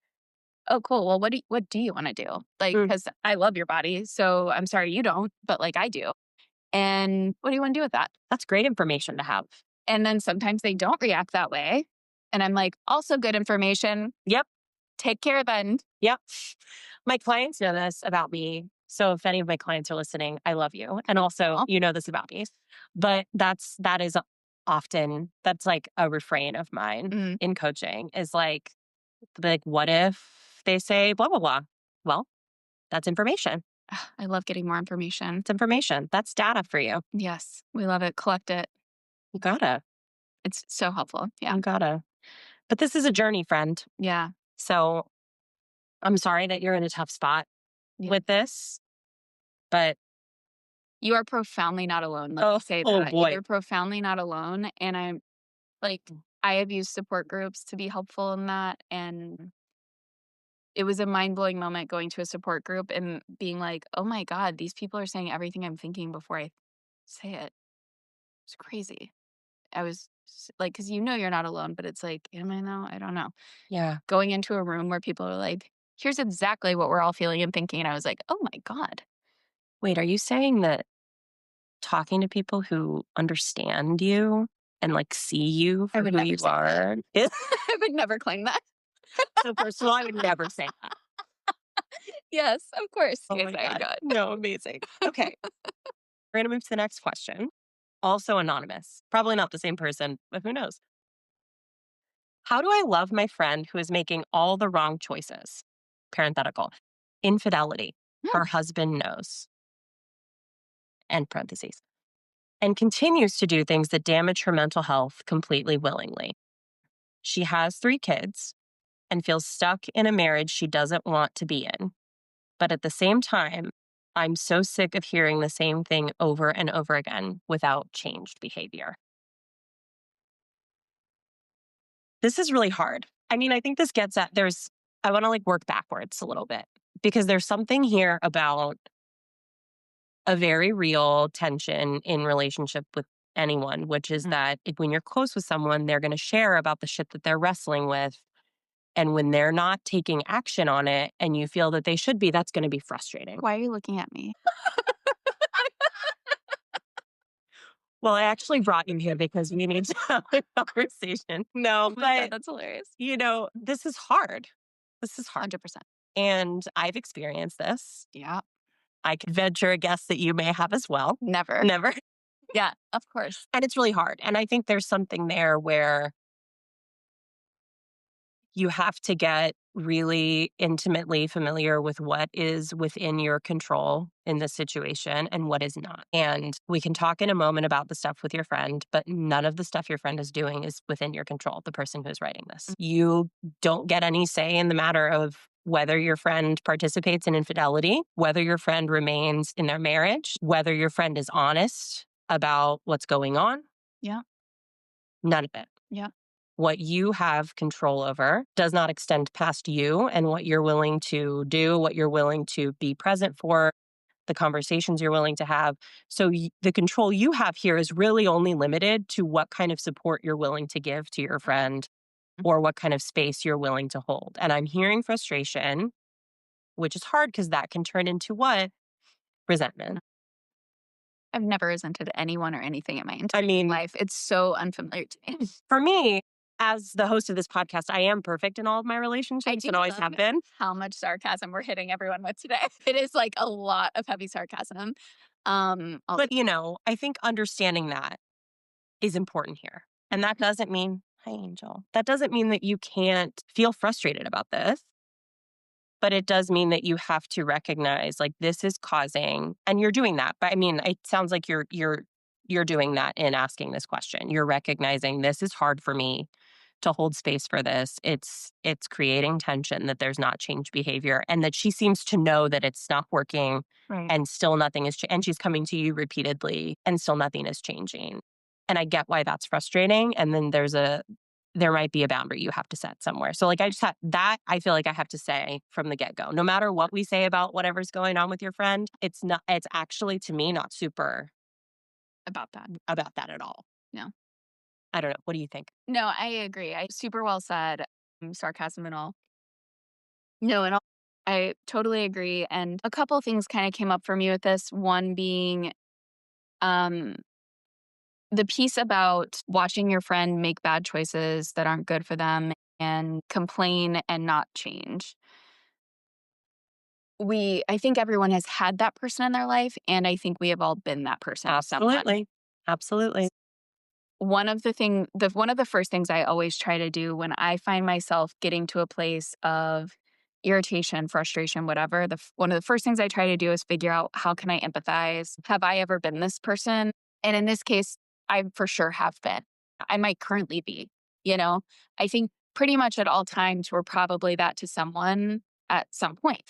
oh, cool. Well, what do you want to do? Like, because I love your body. So I'm sorry you don't, but like I do. And what do you want to do with that? That's great information to have. And then sometimes they don't react that way. And I'm like, also good information. Yep. Take care then. Yep. My clients know this about me. So if any of my clients are listening, I love you. And also, you know this about me. But that is often, that's like a refrain of mine in coaching is like, what if they say blah, blah, blah? Well, that's information. I love getting more information. It's information. That's data for you. Yes. We love it. Collect it. You gotta. It's so helpful. Yeah. You gotta. But this is a journey, friend. Yeah. So I'm sorry that you're in a tough spot with this, but you are profoundly not alone. Let me say that. Oh boy. You're profoundly not alone. And I'm like, I have used support groups to be helpful in that. And it was a mind-blowing moment going to a support group and being like, oh my God, these people are saying everything I'm thinking before I say it. It's crazy. I was like, because you know you're not alone, but it's like, am I now? I don't know. Yeah. Going into a room where people are like, here's exactly what we're all feeling and thinking. And I was like, oh my God. Wait, are you saying that talking to people who understand you and like see you for who you are? I would never claim that. So first of all, I would never say that. Yes, of course. Oh my God. No, amazing. Okay. We're going to move to the next question. Also anonymous. Probably not the same person, but who knows? How do I love my friend who is making all the wrong choices? Parenthetical. Infidelity. Her husband knows. End parentheses. And continues to do things that damage her mental health completely willingly. She has 3 kids and feels stuck in a marriage she doesn't want to be in. But at the same time, I'm so sick of hearing the same thing over and over again without changed behavior. This is really hard. I mean, I think this gets at I want to like work backwards a little bit because there's something here about a very real tension in relationship with anyone, which is that when you're close with someone, they're going to share about the shit that they're wrestling with. And when they're not taking action on it and you feel that they should be, that's going to be frustrating. Why are you looking at me? Well, I actually brought you here because we need to have a conversation. No, but God, that's hilarious. This is hard. This is hard. 100%. And I've experienced this. Yeah. I can venture a guess that you may have as well. Never. Never. Yeah, of course. And it's really hard. And I think there's something there where you have to get really intimately familiar with what is within your control in this situation and what is not. And we can talk in a moment about the stuff with your friend, but none of the stuff your friend is doing is within your control, the person who's writing this. You don't get any say in the matter of whether your friend participates in infidelity, whether your friend remains in their marriage, whether your friend is honest about what's going on. Yeah. None of it. Yeah. What you have control over does not extend past you and what you're willing to do, what you're willing to be present for, the conversations you're willing to have. So the control you have here is really only limited to what kind of support you're willing to give to your friend or what kind of space you're willing to hold. And I'm hearing frustration, which is hard because that can turn into what? Resentment. I've never resented anyone or anything in my entire life. It's so unfamiliar to me. For me, as the host of this podcast, I am perfect in all of my relationships and always have been. How much sarcasm we're hitting everyone with today. It is like a lot of heavy sarcasm. But, I think understanding that is important here. And that doesn't mean, hi, Angel. That doesn't mean that you can't feel frustrated about this. But it does mean that you have to recognize like this is causing, and you're doing that. But I mean, it sounds like you're doing that in asking this question. You're recognizing this is hard for me to hold space for this. It's creating tension that there's not changed behavior and that she seems to know that it's not working and still nothing is and she's coming to you repeatedly and still nothing is changing. And I get why that's frustrating. And then there's there might be a boundary you have to set somewhere. So like I just have that I feel like I have to say from the get-go. No matter what we say about whatever's going on with your friend, it's actually to me not super about that. about that at all. No. I don't know. What do you think? No, I agree. Super well said. Sarcasm and all. No, and all, I totally agree. And a couple things kind of came up for me with this. One being um, the piece about watching your friend make bad choices that aren't good for them and complain and not change. I think everyone has had that person in their life, and I think we have all been that person to someone. Absolutely. Absolutely. One of the first things I always try to do when I find myself getting to a place of irritation, frustration, whatever, one of the first things I try to do is figure out, how can I empathize? Have I ever been this person? And in this case, I for sure have been. I might currently be, you know? I think pretty much at all times we're probably that to someone at some point.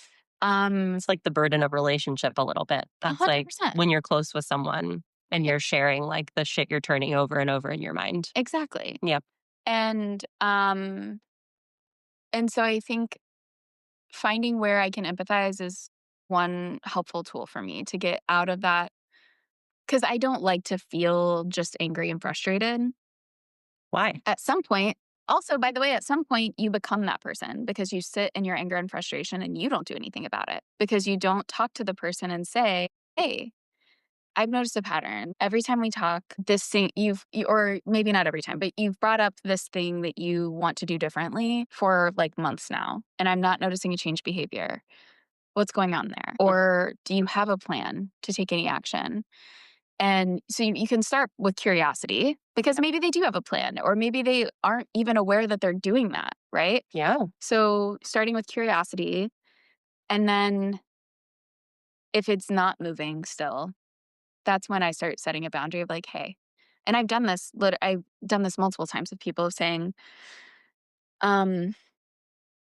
It's like the burden of relationship a little bit. That's like 100%. when you're close with someone and you're sharing like the shit you're turning over and over in your mind. Exactly. Yep. And so I think finding where I can empathize is one helpful tool for me to get out of that, because I don't like to feel just angry and frustrated. Why? At some point, also, by the way, at some point you become that person because you sit in your anger and frustration and you don't do anything about it because you don't talk to the person and say, hey, I've noticed a pattern. Every time we talk, this thing or maybe not every time, but you've brought up this thing that you want to do differently for like months now, and I'm not noticing a change behavior. What's going on there? Or do you have a plan to take any action? And so you can start with curiosity because maybe they do have a plan, or maybe they aren't even aware that they're doing that, right? Yeah. So starting with curiosity, and then if it's not moving still, that's when I start setting a boundary of like, hey, and I've done this multiple times with people saying, um,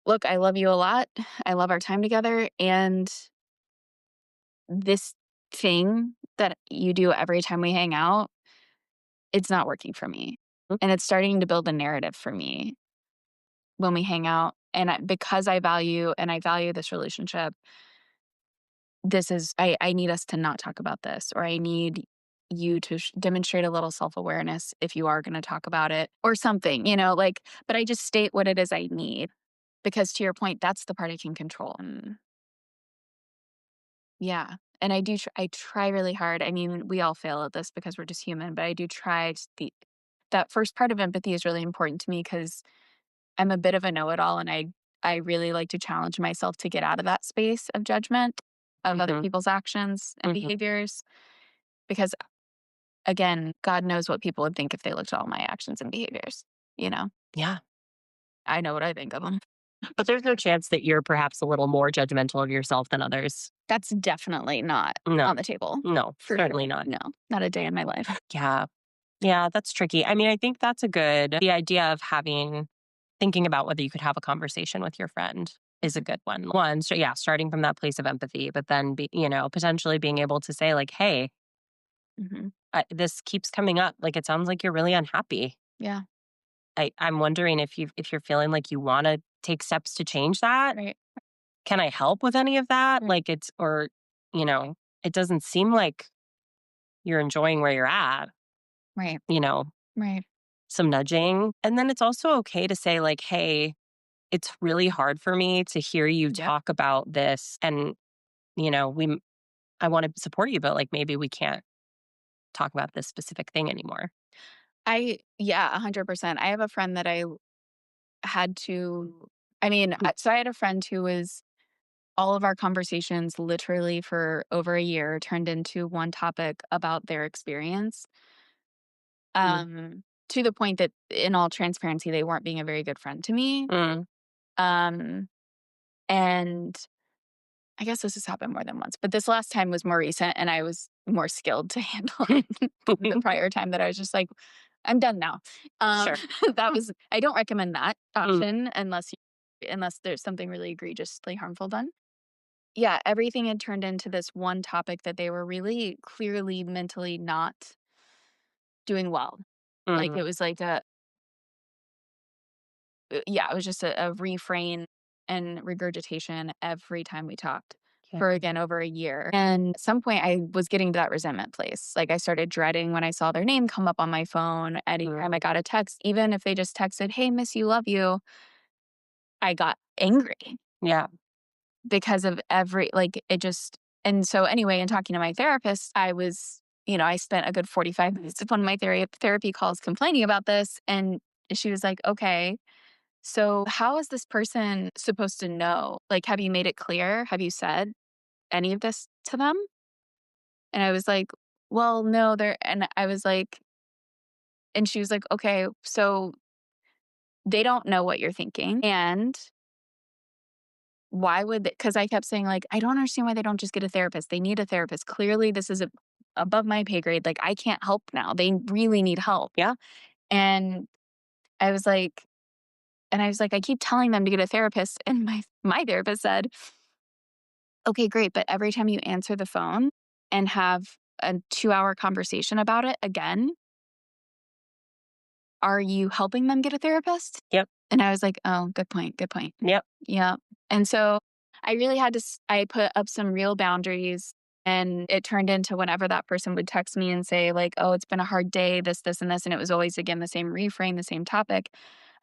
look, I love you a lot. I love our time together. And this thing that you do every time we hang out, it's not working for me. Mm. And it's starting to build a narrative for me when we hang out. And because I value this relationship, I need us to not talk about this, or I need you to demonstrate a little self-awareness if you are going to talk about it or something, but I just state what it is I need, because to your point, that's the part I can control. Yeah. And I try really hard. I mean, we all fail at this because we're just human, but I do try that first part of empathy is really important to me because I'm a bit of a know-it-all, and I really like to challenge myself to get out of that space of judgment of other people's actions and behaviors. Because again, God knows what people would think if they looked at all my actions and behaviors, you know? Yeah. I know what I think of them. But there's no chance that you're perhaps a little more judgmental of yourself than others. That's definitely not No. on the table. No, For certainly sure. not. No, not a day in my life. Yeah. Yeah, that's tricky. I mean, I think that's the idea of thinking about whether you could have a conversation with your friend is a good one. One, so yeah, starting from that place of empathy, but then potentially being able to say like, hey, Hmm. this keeps coming up. Like, it sounds like you're really unhappy. Yeah. I'm wondering if you're feeling like you want to take steps to change that. Right. Can I help with any of that? Right. Like you know, it doesn't seem like you're enjoying where you're at, Right. you know, Right. some nudging. And then it's also okay to say like, hey, it's really hard for me to hear you Yep. talk about this. And, I want to support you, but like maybe we can't talk about this specific thing anymore. Yeah, 100%. I have a friend that I had to, I mean, so I had a friend who was, all of our conversations literally for over a year turned into one topic about their experience. Mm. To the point that, in all transparency, they weren't being a very good friend to me. Mm. Um, and I guess this has happened more than once, but this last time was more recent and I was more skilled to handle it. The prior time that I was just like, I'm done now. Sure. I don't recommend that option unless there's something really egregiously harmful done. Yeah, everything had turned into this one topic that they were really clearly mentally not doing well. Like, Mm. it was like yeah, it was just a refrain and regurgitation every time we talked Yeah. for, again, over a year. And at some point, I was getting to that resentment place. Like, I started dreading when I saw their name come up on my phone. Anytime I got a text, even if they just texted, "Hey, miss you, love you," I got angry Yeah. because of it just. And so, anyway, in talking to my therapist, I spent a good 45 minutes of one of my therapy calls complaining about this. And she was like, "Okay, so how is this person supposed to know? Like, have you made it clear? Have you said any of this to them?" And I was like, "Well, no, they're," and I was like, and she was like, "Okay, so they don't know what you're thinking. And why would, because I kept saying, like, I don't understand why they don't just get a therapist. They need a therapist. Clearly, this is above my pay grade. Like, I can't help now. They really need help." Yeah. And I was like, I keep telling them to get a therapist. And my therapist said, "Okay, great. But every time you answer the phone and have a 2-hour conversation about it again, are you helping them get a therapist?" Yep. And I was like, "Oh, good point. Good point." Yep. Yeah. And so I really had to, I put up some real boundaries, and it turned into whenever that person would text me and say, like, "Oh, it's been a hard day, this, and this." And it was always, again, the same refrain, the same topic.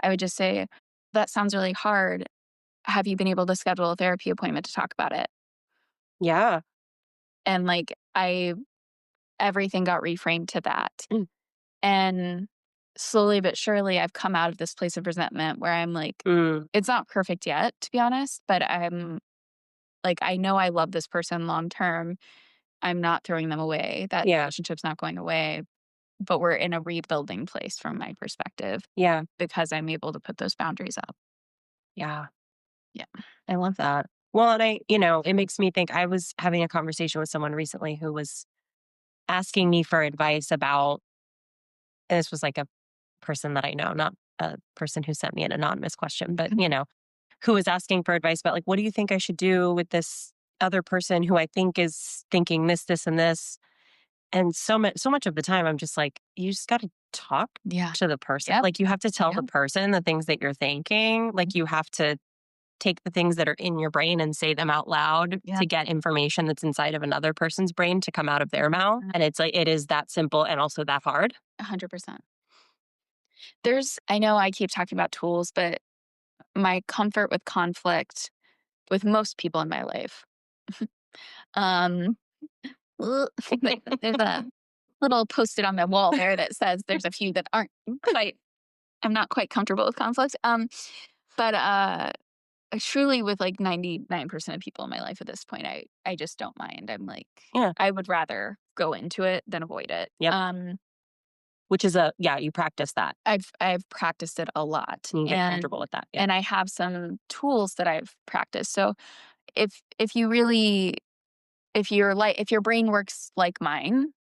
I would just say, "That sounds really hard. Have you been able to schedule a therapy appointment to talk about it?" Yeah. And everything got reframed to that. Mm. And slowly but surely, I've come out of this place of resentment where I'm like, Mm. it's not perfect yet, to be honest, but I'm like, I know I love this person long term. I'm not throwing them away. That Yeah. relationship's not going away, but we're in a rebuilding place from my perspective Yeah. because I'm able to put those boundaries up. Yeah. Yeah. I love that. Well, and it makes me think. I was having a conversation with someone recently who was asking me for advice about, and this was like a person that I know, not a person who sent me an anonymous question, but, who was asking for advice about, like, what do you think I should do with this other person who I think is thinking this, and this? And so much of the time, I'm just like, you just got to talk Yeah. to the person. Yep. Like, you have to tell the Yep. person the things that you're thinking. Like, you have to take the things that are in your brain and say them out loud Yeah. to get information that's inside of another person's brain to come out of their mouth. And it's like, it is that simple and also that hard. 100%. I know I keep talking about tools, but my comfort with conflict with most people in my life. um, there's a little post-it on my wall there that says there's a few that I'm not quite comfortable with conflict. But truly with like 99% of people in my life at this point, I just don't mind. I'm like, Yeah. I would rather go into it than avoid it. Yep. Which is you practice that. I've practiced it a lot. You get comfortable with that. Yeah. And I have some tools that I've practiced. So if your brain works like mine,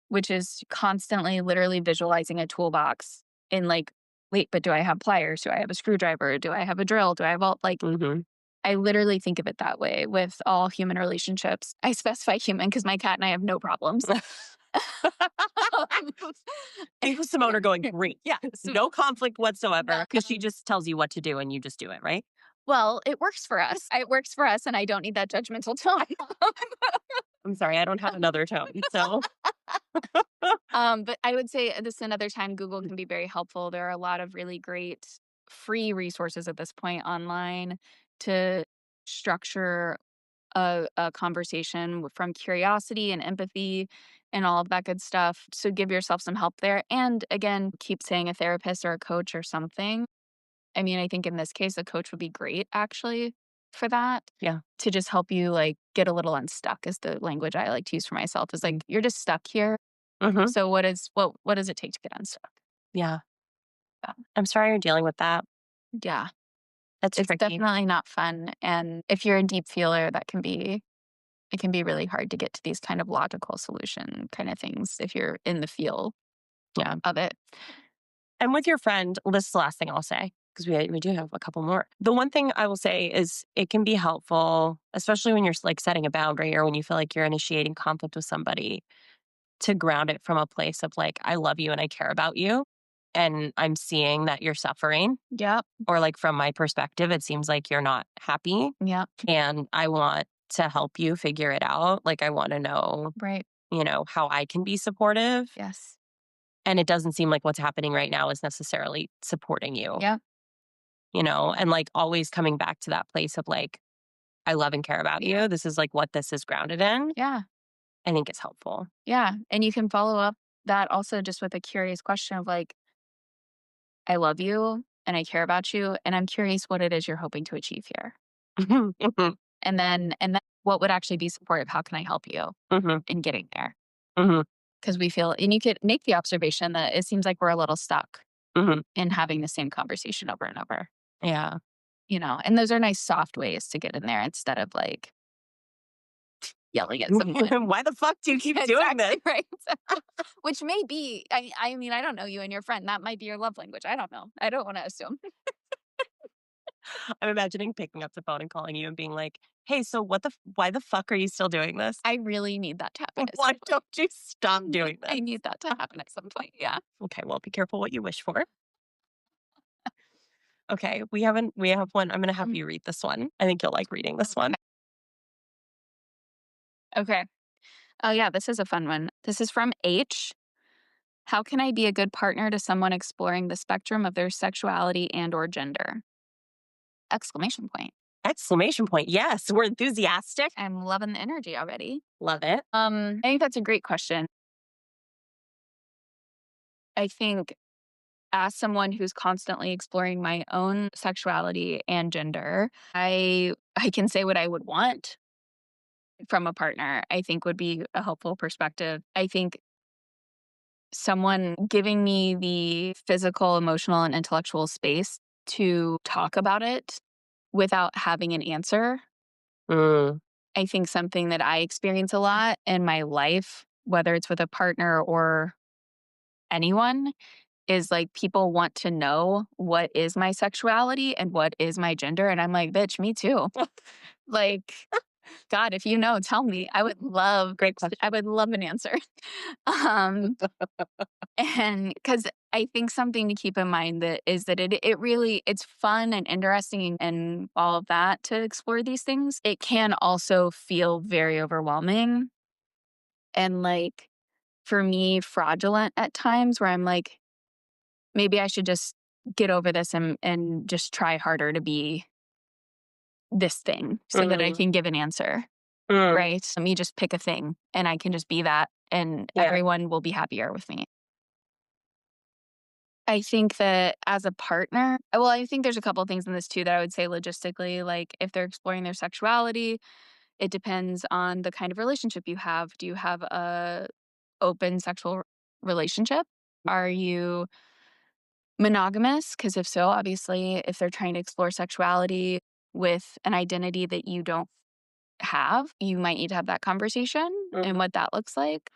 which is constantly literally visualizing a toolbox in like, wait, but do I have pliers? Do I have a screwdriver? Do I have a drill? Do I have all like, Mm-hmm. I literally think of it that way with all human relationships. I specify human because my cat and I have no problems. And Simone are going, great. Yeah. No conflict whatsoever because she just tells you what to do and you just do it, right? Well, it works for us. It works for us, and I don't need that judgmental tone. I'm sorry, I don't have another tone. So, But I would say this another time, Google can be very helpful. There are a lot of really great free resources at this point online to structure a conversation from curiosity and empathy and all of that good stuff. So give yourself some help there. And again, keep saying a therapist or a coach or something. I mean, I think in this case, a coach would be great actually for that. yeah. To just help you like get a little unstuck is the language I like to use for myself. Is like, you're just stuck here. Mm-hmm. So what does it take to get unstuck? Yeah. Yeah. I'm sorry you're dealing with that. Yeah. That's It's tricky. definitely not fun. And if you're a deep feeler, it can be really hard to get to these kind of logical solution kind of things if you're in the feel of it. And with your friend, this is the last thing I'll say, because we do have a couple more. The one thing I will say is it can be helpful, especially when you're like setting a boundary or when you feel like you're initiating conflict with somebody, to ground it from a place of like, I love you and I care about you. and I'm seeing that you're suffering, Yep. or like from my perspective, it seems like you're not happy, Yep. and I want to help you figure it out. Like, I want to know, Right. how I can be supportive. Yes. And it doesn't seem like what's happening right now is necessarily supporting you, Yep. and like always coming back to that place of like, I love and care about Yeah. you. This is like what this is grounded in. Yeah. I think is helpful. Yeah. And you can follow up that also just with a curious question of like, I love you and I care about you. And I'm curious what it is you're hoping to achieve here. Mhm, mhm, And then what would actually be supportive? How can I help you mhm, in getting there? mhm, Because we feel, and you could make the observation that it seems like we're a little stuck mhm. in having the same conversation over and over, Yeah. and those are nice soft ways to get in there instead of like yelling at someone. Why the fuck do you keep doing this? Exactly, right. Which may be, I mean, I don't know you and your friend. That might be your love language. I don't know. I don't want to assume. I'm imagining picking up the phone and calling you and being like, "Hey, so why the fuck are you still doing this? I really need that to happen at Why some don't you stop point. doing this?" I need that to happen at some point. Yeah. Okay, well, be careful what you wish for. Okay, we have one. I'm gonna have Mm, you read this one. I think you'll like reading this one. okay. Oh, yeah. This is a fun one. This is from H. How can I be a good partner to someone exploring the spectrum of their sexuality and or gender? Exclamation point. Exclamation point. Yes, we're enthusiastic. I'm loving the energy already. Love it. I think that's a great question. I think as someone who's constantly exploring my own sexuality and gender, I can say what I would want from a partner. I think would be a helpful perspective. I think someone giving me the physical, emotional, and intellectual space to talk about it without having an answer. Mm, I think something that I experience a lot in my life, whether it's with a partner or anyone, is like people want to know what is my sexuality and what is my gender. And I'm like, bitch, me too. Like, God, if you know, tell me. great question. I would love an answer. Um, and because I think something to keep in mind that is that it really it's fun and interesting and all of that to explore these things. It can also feel very overwhelming and like for me fraudulent at times where I'm like, maybe I should just get over this and just try harder to be this thing so that I Mm, can give an answer, mm, right? Let me just pick a thing and I can just be that and yeah. everyone will be happier with me. I think that as a partner, well, I think there's a couple of things in this too that I would say logistically, like if they're exploring their sexuality, it depends on the kind of relationship you have. Do you have a open sexual relationship? Are you monogamous? Because if so, obviously, if they're trying to explore sexuality with an identity that you don't have, you might need to have that conversation and Mhm. what that looks like.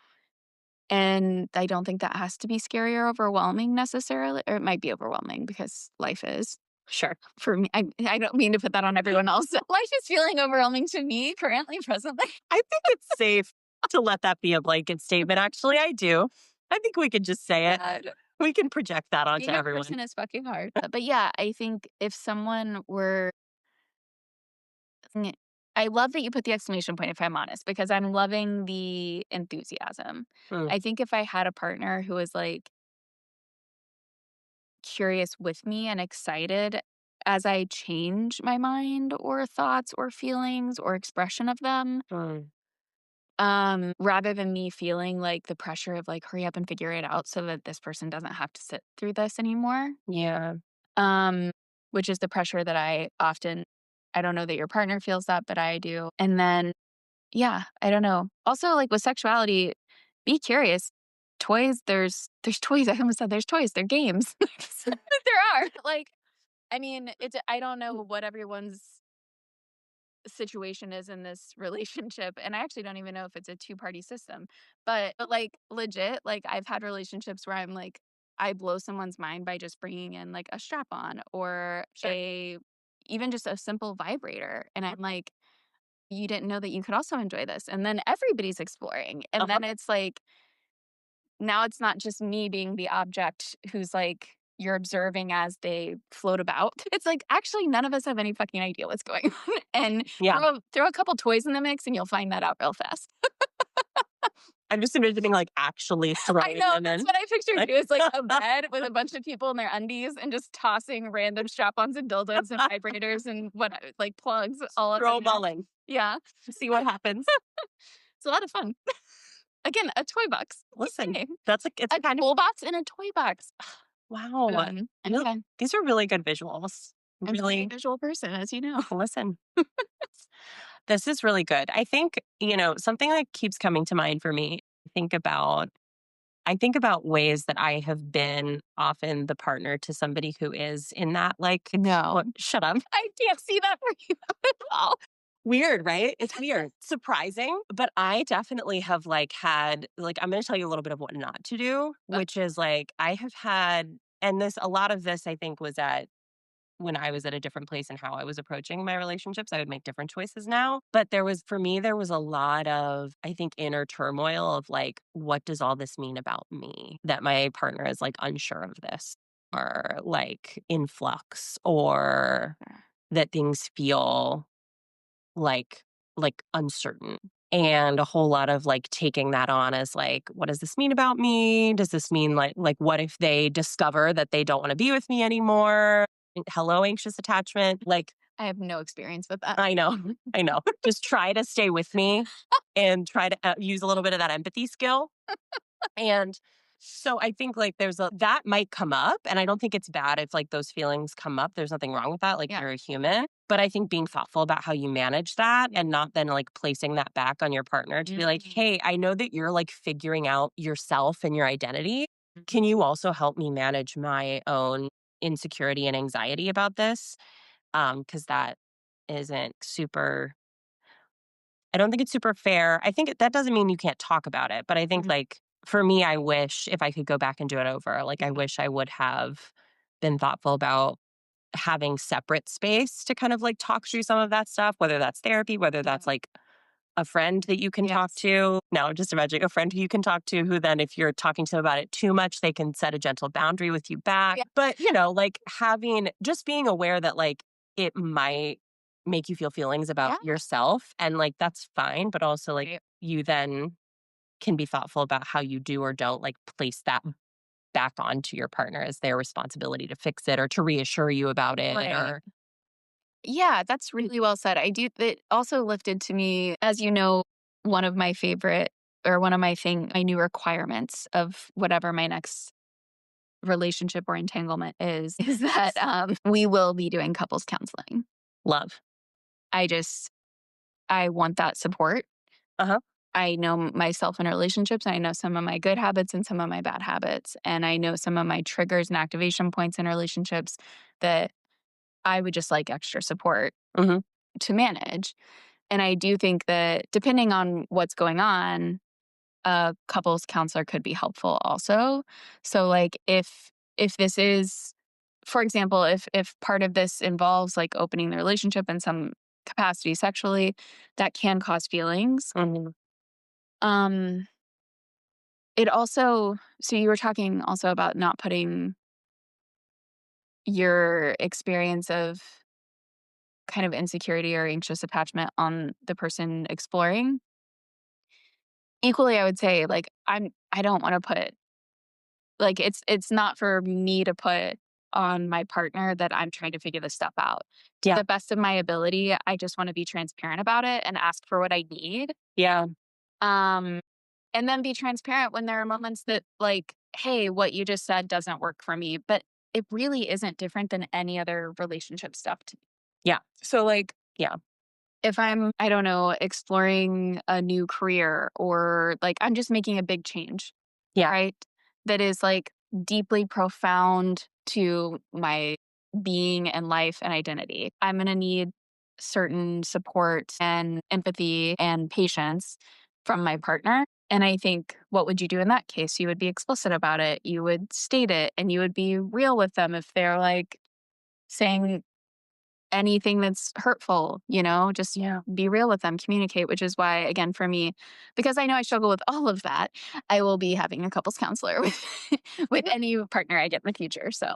And I don't think that has to be scary or overwhelming necessarily, or it might be overwhelming because life is. Sure. For me, I don't mean to put that on everyone else. Life is feeling overwhelming to me currently, presently. I think it's safe to let that be a blanket statement. Actually, I do. I think we could just say it. God, We can project that onto being a everyone. person is fucking hard. But yeah, I think if someone were I love that you put the exclamation point, if I'm honest, because I'm loving the enthusiasm. Mm, I think if I had a partner who was like curious with me and excited as I change my mind or thoughts or feelings or expression of them, mm, rather than me feeling like the pressure of like, hurry up and figure it out so that this person doesn't have to sit through this anymore. yeah. Um, which is the pressure that I don't know that your partner feels that, but I do. And then yeah, I don't know. Also, like with sexuality, be curious. Toys, there's toys. I almost said there's toys. They're games. There are. Like, I mean, I don't know what everyone's situation is in this relationship, and I actually don't even know if it's a two-party system. But like legit, like I've had relationships where I'm like, I blow someone's mind by just bringing in like a strap on or Sure. a even just a simple vibrator, and I'm like you didn't know that you could also enjoy this. And then everybody's exploring. And Uh-huh. then it's like now it's not just me being the object who's like, you're observing as they float about. It's like, actually, none of us have any fucking idea what's going on. And Yeah. throw a couple toys in the mix and you'll find that out real fast. I'm just envisioning like actually I throwing know, them that's in. what I pictured too. It's like a bed with a bunch of people in their undies and just tossing random strap-ons and dildos and vibrators and like plugs all Throw over them there. all in. Yeah. See what happens. It's a lot of fun. Again, a toy box. Listen, Yay. that's like, it's A kind of, toolbox and a toy box. wow. Okay. These are really good visuals. I'm a very Really, visual person, as you know. listen, this is really good. I think, something that keeps coming to mind for me, think about I think about ways that I have been often the partner to somebody who is in that, like, No. what, shut up. I can't see that for you at all. Weird, right? It's weird. Surprising. But I definitely have like had, like, I'm going to tell you a little bit of what not to do, which is like, I have had, and a lot of this I think was when I was at a different place in how I was approaching my relationships. I would make different choices now. But for me, there was a lot of, I think, inner turmoil of like, what does all this mean about me? That my partner is like unsure of this or like in flux or that things feel like uncertain. And a whole lot of like taking that on as like, what does this mean about me? Does this mean like what if they discover that they don't want to be with me anymore? Hello, anxious attachment. Like, I have no experience with that. I know, I know. Just try to stay with me and try to use a little bit of that empathy skill. And so I think like that might come up, and I don't think it's bad if like those feelings come up. There's nothing wrong with that. Like, Yeah. you're a human. But I think being thoughtful about how you manage that and not then like placing that back on your partner to be like, hey, I know that you're like figuring out yourself and your identity. Can you also help me manage my own insecurity and anxiety about this? Because that isn't super, I don't think it's super fair. I think that doesn't mean you can't talk about it, but I think like for me, I wish if I could go back and do it over, like I wish I would have been thoughtful about having separate space to kind of like talk through some of that stuff, whether that's therapy, whether that's like a friend that you can talk Yes. to. No, just imagine a friend who you can talk to who then, if you're talking to them about it too much, they can set a gentle boundary with you back. Yeah. But, like just being aware that like it might make you feel feelings about Yeah. yourself and like that's fine. But also like Right. you then can be thoughtful about how you do or don't like place that back onto your partner as their responsibility to fix it or to reassure you about it Right. or Yeah, that's really well said. It also lifted to me, as you know, one of my favorite or one of my new requirements of whatever my next relationship or entanglement is that we will be doing couples counseling. love. I want that support. Uh-huh. I know myself in relationships. I know some of my good habits and some of my bad habits. And I know some of my triggers and activation points in relationships that I would just like extra support Mm-hmm. to manage. And I do think that depending on what's going on, a couples counselor could be helpful also. So like if this is, for example, if part of this involves like opening the relationship in some capacity sexually, that can cause feelings. Mm-hmm. Um it also, so you were talking also about not putting your experience of kind of insecurity or anxious attachment on the person exploring. Equally, I would say like I don't want to put like it's not for me to put on my partner that I'm trying to figure this stuff out. To Yeah. the best of my ability, I just want to be transparent about it and ask for what I need. Yeah. Um and then be transparent when there are moments that like, hey, what you just said doesn't work for me, but it really isn't different than any other relationship stuff to me. Yeah. So like Yeah. if I'm, I don't know, exploring a new career or like I'm just making a big change, Yeah. right? That is like deeply profound to my being and life and identity. I'm going to need certain support and empathy and patience from my partner. And I think what would you do in that case? You would be explicit about it. You would state it and you would be real with them if they're like saying, anything that's hurtful, just be real with them, communicate, which is why, again, for me, because I know I struggle with all of that, I will be having a couples counselor with any partner I get in the future. So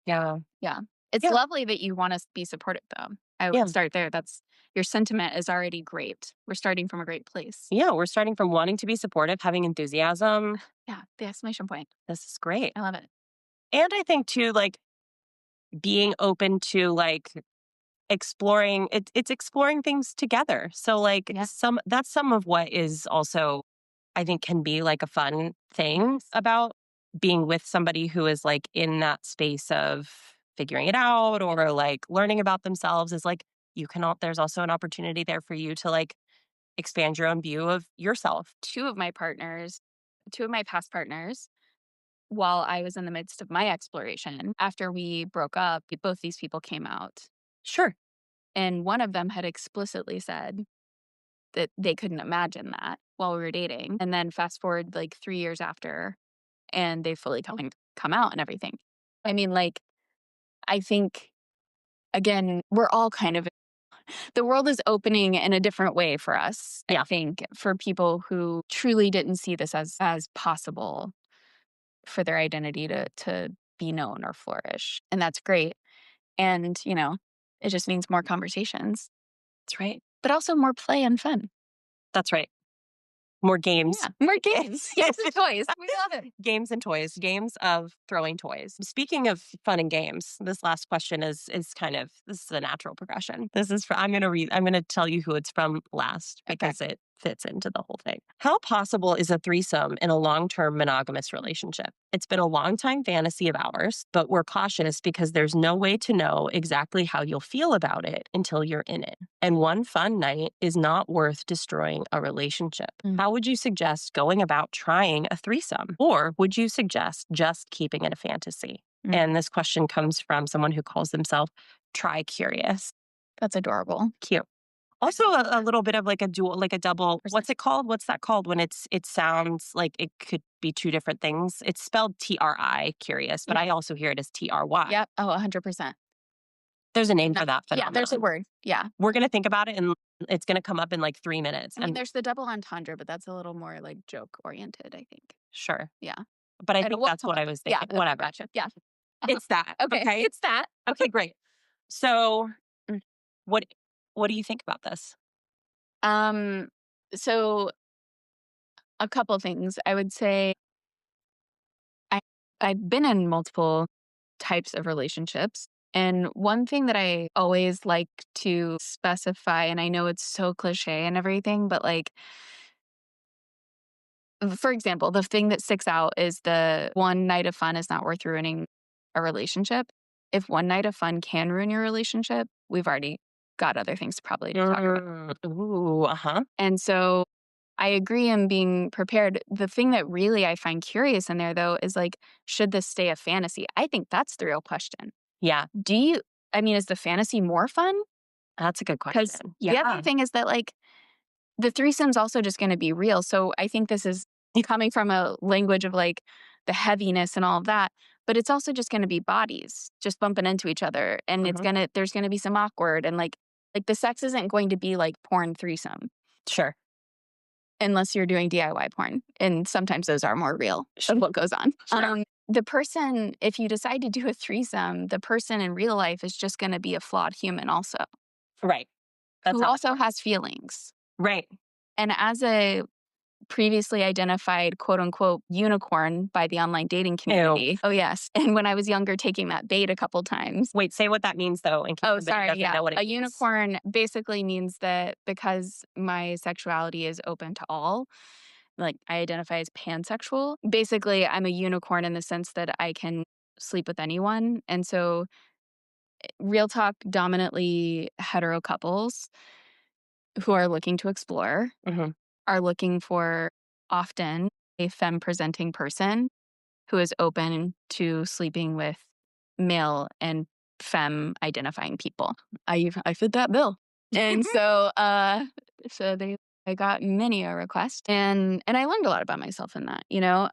Yeah. yeah, it's Yeah. lovely that you want to be supportive though. I would start there. Your sentiment is already great. We're starting from a great place. Yeah, we're starting from wanting to be supportive, having enthusiasm. Yeah, the exclamation point. This is great. I love it. And I think too, like being open to like exploring it's exploring things together. So like that's some of what is also I think can be like a fun thing about being with somebody who is like in that space of figuring it out or like learning about themselves is like there's also an opportunity there for you to like expand your own view of yourself. Two of my past partners, while I was in the midst of my exploration, after we broke up, both these people came out. Sure. And one of them had explicitly said that they couldn't imagine that while we were dating. And then fast forward like 3 years after, and they fully come out and everything. I mean, like, I think, again, we're all kind of, the world is opening in a different way for us. I think for people who truly didn't see this as possible for their identity to be known or flourish. And that's great. And, it just means more conversations. That's right. But also more play and fun. That's right. More games. Yeah, more games. Yes, and toys. We love it. Games and toys. Games of throwing toys. Speaking of fun and games, this last question is this is a natural progression. I'm gonna tell you who it's from last because it fits into the whole thing. How possible is a threesome in a long-term monogamous relationship? It's been a long-time fantasy of ours, but we're cautious because there's no way to know exactly how you'll feel about it until you're in it. And one fun night is not worth destroying a relationship. How would you suggest going about trying a threesome? Or would you suggest just keeping it a fantasy? And this question comes from someone who calls themselves Try Curious. That's adorable. Cute. Also a little bit of like a dual, like a double, what's it called? What's that called when it sounds like it could be two different things? It's spelled TRI, curious, but I also hear it as TRY. Yep. Oh, 100%. There's a name for that phenomenon. Yeah, there's a word. Yeah. We're going to think about it and it's going to come up in like 3 minutes. I mean, there's the double entendre, but that's a little more like joke oriented, I think. Sure. Yeah. But I think that's what I was thinking. Yeah. Whatever. Gotcha. Yeah. It's that. Okay. It's that. Okay, great. So what do you think about this? So a couple things. I would say I've been in multiple types of relationships. And one thing that I always like to specify, and I know it's so cliche and everything, but like, for example, the thing that sticks out is the one night of fun is not worth ruining a relationship. If one night of fun can ruin your relationship, we've already got other things probably to talk about. Ooh, And so I agree in being prepared. The thing that really I find curious in there, though, is like, should this stay a fantasy? I think that's the real question. Yeah. Is the fantasy more fun? That's a good question. Because the other thing is that, like, the threesome's also just going to be real. So I think this is coming from a language of like the heaviness and all of that. But it's also just going to be bodies just bumping into each other. And there's going to be some awkward and like the sex isn't going to be like porn threesome. Sure. Unless you're doing DIY porn. And sometimes those are more real of what goes on. Sure. The person, if you decide to do a threesome, the person in real life is just going to be a flawed human also. Right. Who also has feelings. Right. And as a previously identified quote unquote unicorn by the online dating community. Ew. Oh, yes. And when I was younger, taking that bait a couple times. Wait, say what that means though. In case sorry. Yeah. know what it A means. Unicorn basically means that because my sexuality is open to all, like I identify as pansexual. Basically, I'm a unicorn in the sense that I can sleep with anyone. And so real talk, dominantly hetero couples who are looking to explore are looking for often a femme presenting person who is open to sleeping with male and femme identifying people. I fit that bill. And so I got many a request and I learned a lot about myself in that.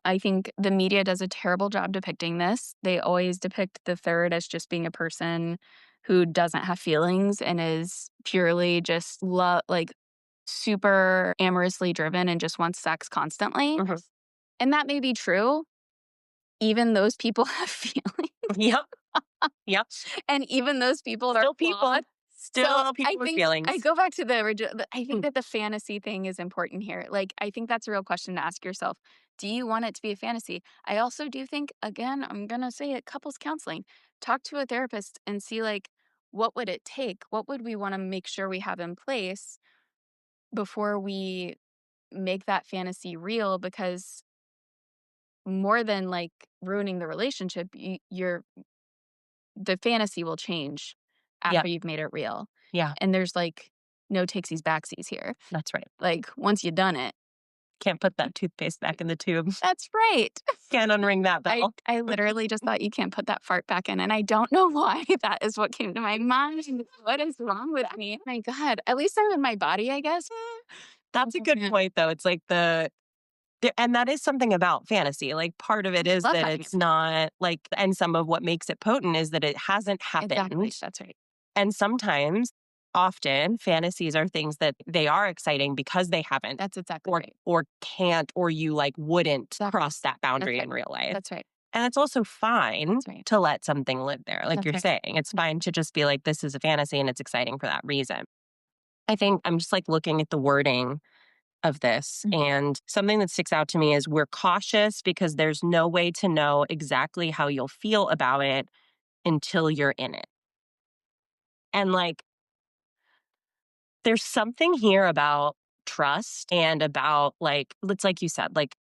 I think the media does a terrible job depicting this. They always depict the third as just being a person who doesn't have feelings and is purely just like super amorously driven and just wants sex constantly. Mm-hmm. And that may be true. Even those people have feelings. Yep. Yep. And even those people Still are people. flawed. Still people with feelings. I go back to I think that the fantasy thing is important here. Like, I think that's a real question to ask yourself. Do you want it to be a fantasy? I also do think, again, I'm going to say it, couples counseling. Talk to a therapist and see, like, what would it take? What would we want to make sure we have in place before we make that fantasy real? Because more than like ruining the relationship, the fantasy will change after Yep. you've made it real. Yeah. And there's like no takesies backsies here. That's right. Like, once you've done it. Can't put that toothpaste back in the tube. That's right. Can't unring that bell. I literally just thought you can't put that fart back in. And I don't know why that is what came to my mind. What is wrong with me? Oh my God. At least I'm in my body, I guess. That's a good point, though. It's like and that is something about fantasy. Like, part of it is that it's not like, and some of what makes it potent is that it hasn't happened. Exactly. That's right. And often, fantasies are things that they are exciting because they haven't. That's exactly right. Or can't, or you like wouldn't cross that boundary in real life. That's right. And it's also fine to let something live there. Like you're saying, it's fine to just be like, this is a fantasy and it's exciting for that reason. I think I'm just like looking at the wording of this. And something that sticks out to me is we're cautious because there's no way to know exactly how you'll feel about it until you're in it. And like, there's something here about trust and about like, it's like you said, like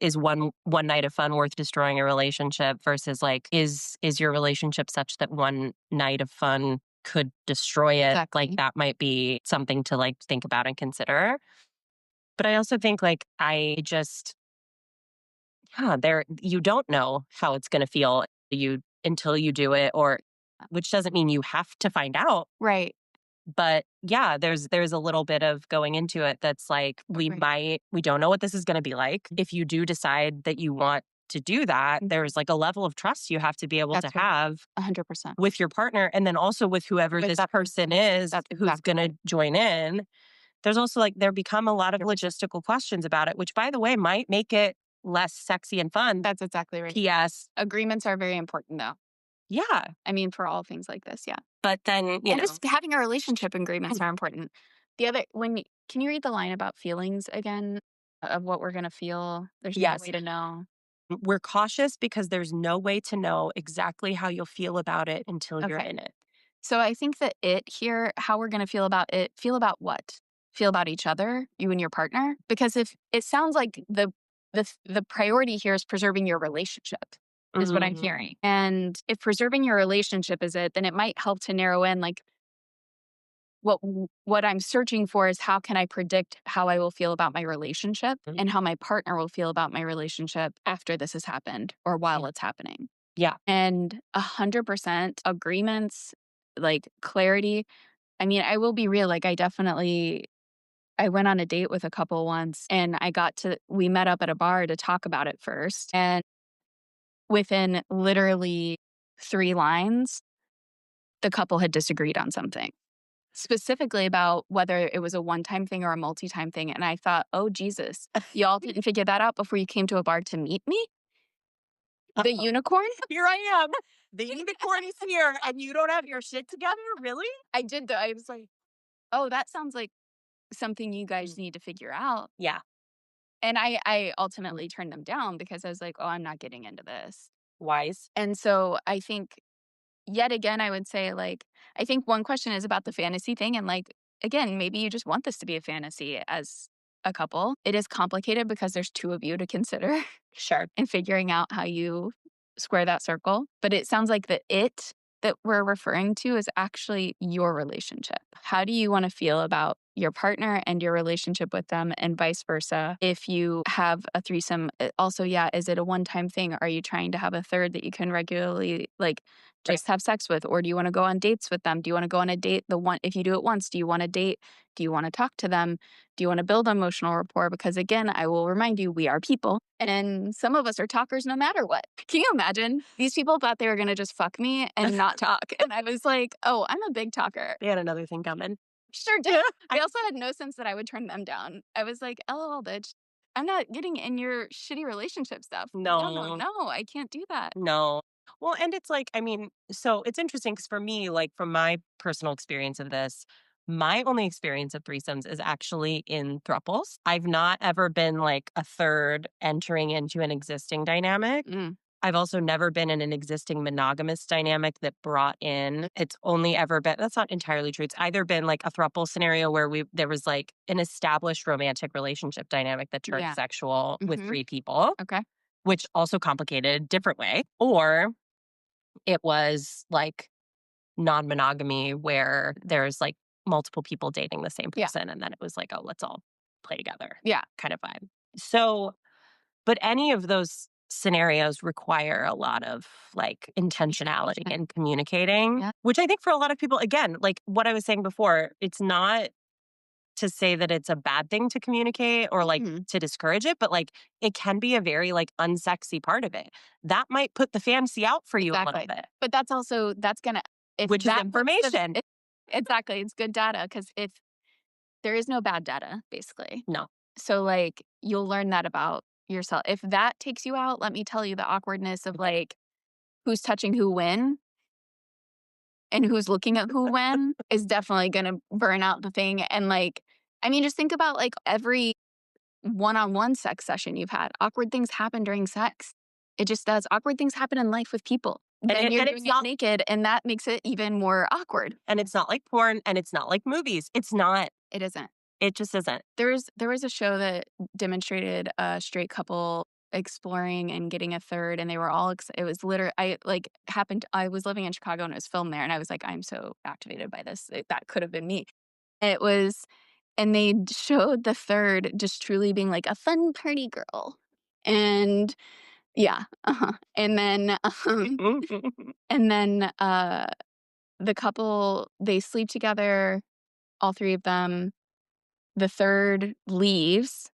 is one night of fun worth destroying a relationship versus like, is your relationship such that one night of fun could destroy it? Exactly. Like, that might be something to like think about and consider. But I also think like you don't know how it's going to feel until you do it, which doesn't mean you have to find out. Right. But yeah, there's a little bit of going into it that's like, we don't know what this is going to be like. If you do decide that you want to do that, there's like a level of trust you have to be able to have 100% with your partner, and then also with whoever this person is who's going to join in. There's also like, there become a lot of logistical questions about it, which by the way, might make it less sexy and fun. That's exactly right. P.S. Agreements are very important though. Yeah. I mean, for all things like this, yeah. But then, just having a relationship agreements are important. Can you read the line about feelings again, of what we're going to feel? There's no way to know. We're cautious because there's no way to know exactly how you'll feel about it until you're in it. So I think that how we're going to feel about it, feel about what? Feel about each other, you and your partner? Because if it sounds like the priority here is preserving your relationship, is what I'm hearing. And if preserving your relationship is it, then it might help to narrow in like, what I'm searching for is how can I predict how I will feel about my relationship and how my partner will feel about my relationship after this has happened or while it's happening. Yeah. And 100% agreements, like clarity. I mean, I will be real. Like, I went on a date with a couple once and we met up at a bar to talk about it first. And within literally 3 lines, the couple had disagreed on something, specifically about whether it was a one-time thing or a multi-time thing. And I thought, oh, Jesus, y'all didn't figure that out before you came to a bar to meet me? The unicorn? Here I am. The unicorn is here and you don't have your shit together? Really? I did though. I was like, oh, that sounds like something you guys need to figure out. Yeah. And I ultimately turned them down because I was like, oh, I'm not getting into this. Wise. And so I think, yet again, I would say, like, I think one question is about the fantasy thing. And like, again, maybe you just want this to be a fantasy as a couple. It is complicated because there's 2 of you to consider. Sure. And figuring out how you square that circle. But it sounds like that we're referring to is actually your relationship. How do you want to feel about your partner and your relationship with them, and vice versa. If you have a threesome, also, is it a one-time thing? Are you trying to have a third that you can regularly just have sex with? Or do you want to go on dates with them? Do you want to go on a date? If you do it once, do you want to date? Do you want to talk to them? Do you want to build emotional rapport? Because again, I will remind you, we are people. And some of us are talkers no matter what. Can you imagine? These people thought they were going to just fuck me and not talk. And I was like, oh, I'm a big talker. They had another thing coming. Sure did. I also had no sense that I would turn them down. I was like, LOL, bitch. I'm not getting in your shitty relationship stuff. No, I can't do that. No. Well, and it's like, I mean, so it's interesting because for me, like from my personal experience of this, my only experience of threesomes is actually in thruples. I've not ever been like a third entering into an existing dynamic. I've also never been in an existing monogamous dynamic that brought in, it's only ever been, that's not entirely true. It's either been like a throuple scenario where there was like an established romantic relationship dynamic that turned sexual with 3 people. Okay. Which also complicated a different way. Or it was like non-monogamy where there's like multiple people dating the same person. And then it was like, oh, let's all play together. Yeah. Kind of vibe. So, but any of those scenarios require a lot of like intentionality and communicating, which I think for a lot of people, again, like what I was saying before, it's not to say that it's a bad thing to communicate or like to discourage it, but like it can be a very like unsexy part of it. That might put the fantasy out for you a little bit. But that's also, which is information. Exactly. It's good data because if there is no bad data, basically. No. So like you'll learn that about yourself. If that takes you out, let me tell you the awkwardness of like who's touching who when and who's looking at who when is definitely going to burn out the thing. And like, I mean, just think about like every one-on-one sex session you've had. Awkward things happen during sex. It just does. Awkward things happen in life with people. And you're doing it naked, and that makes it even more awkward. And it's not like porn, and it's not like movies. It's not. It isn't. It just isn't. There was a show that demonstrated a straight couple exploring and getting a third, and they were all it was literally I was living in Chicago and it was filmed there, and I was like, I'm so activated by this. That could have been me. And they showed the third just truly being like a fun party girl. And and then the couple, they sleep together, all 3 of them. The third leaves,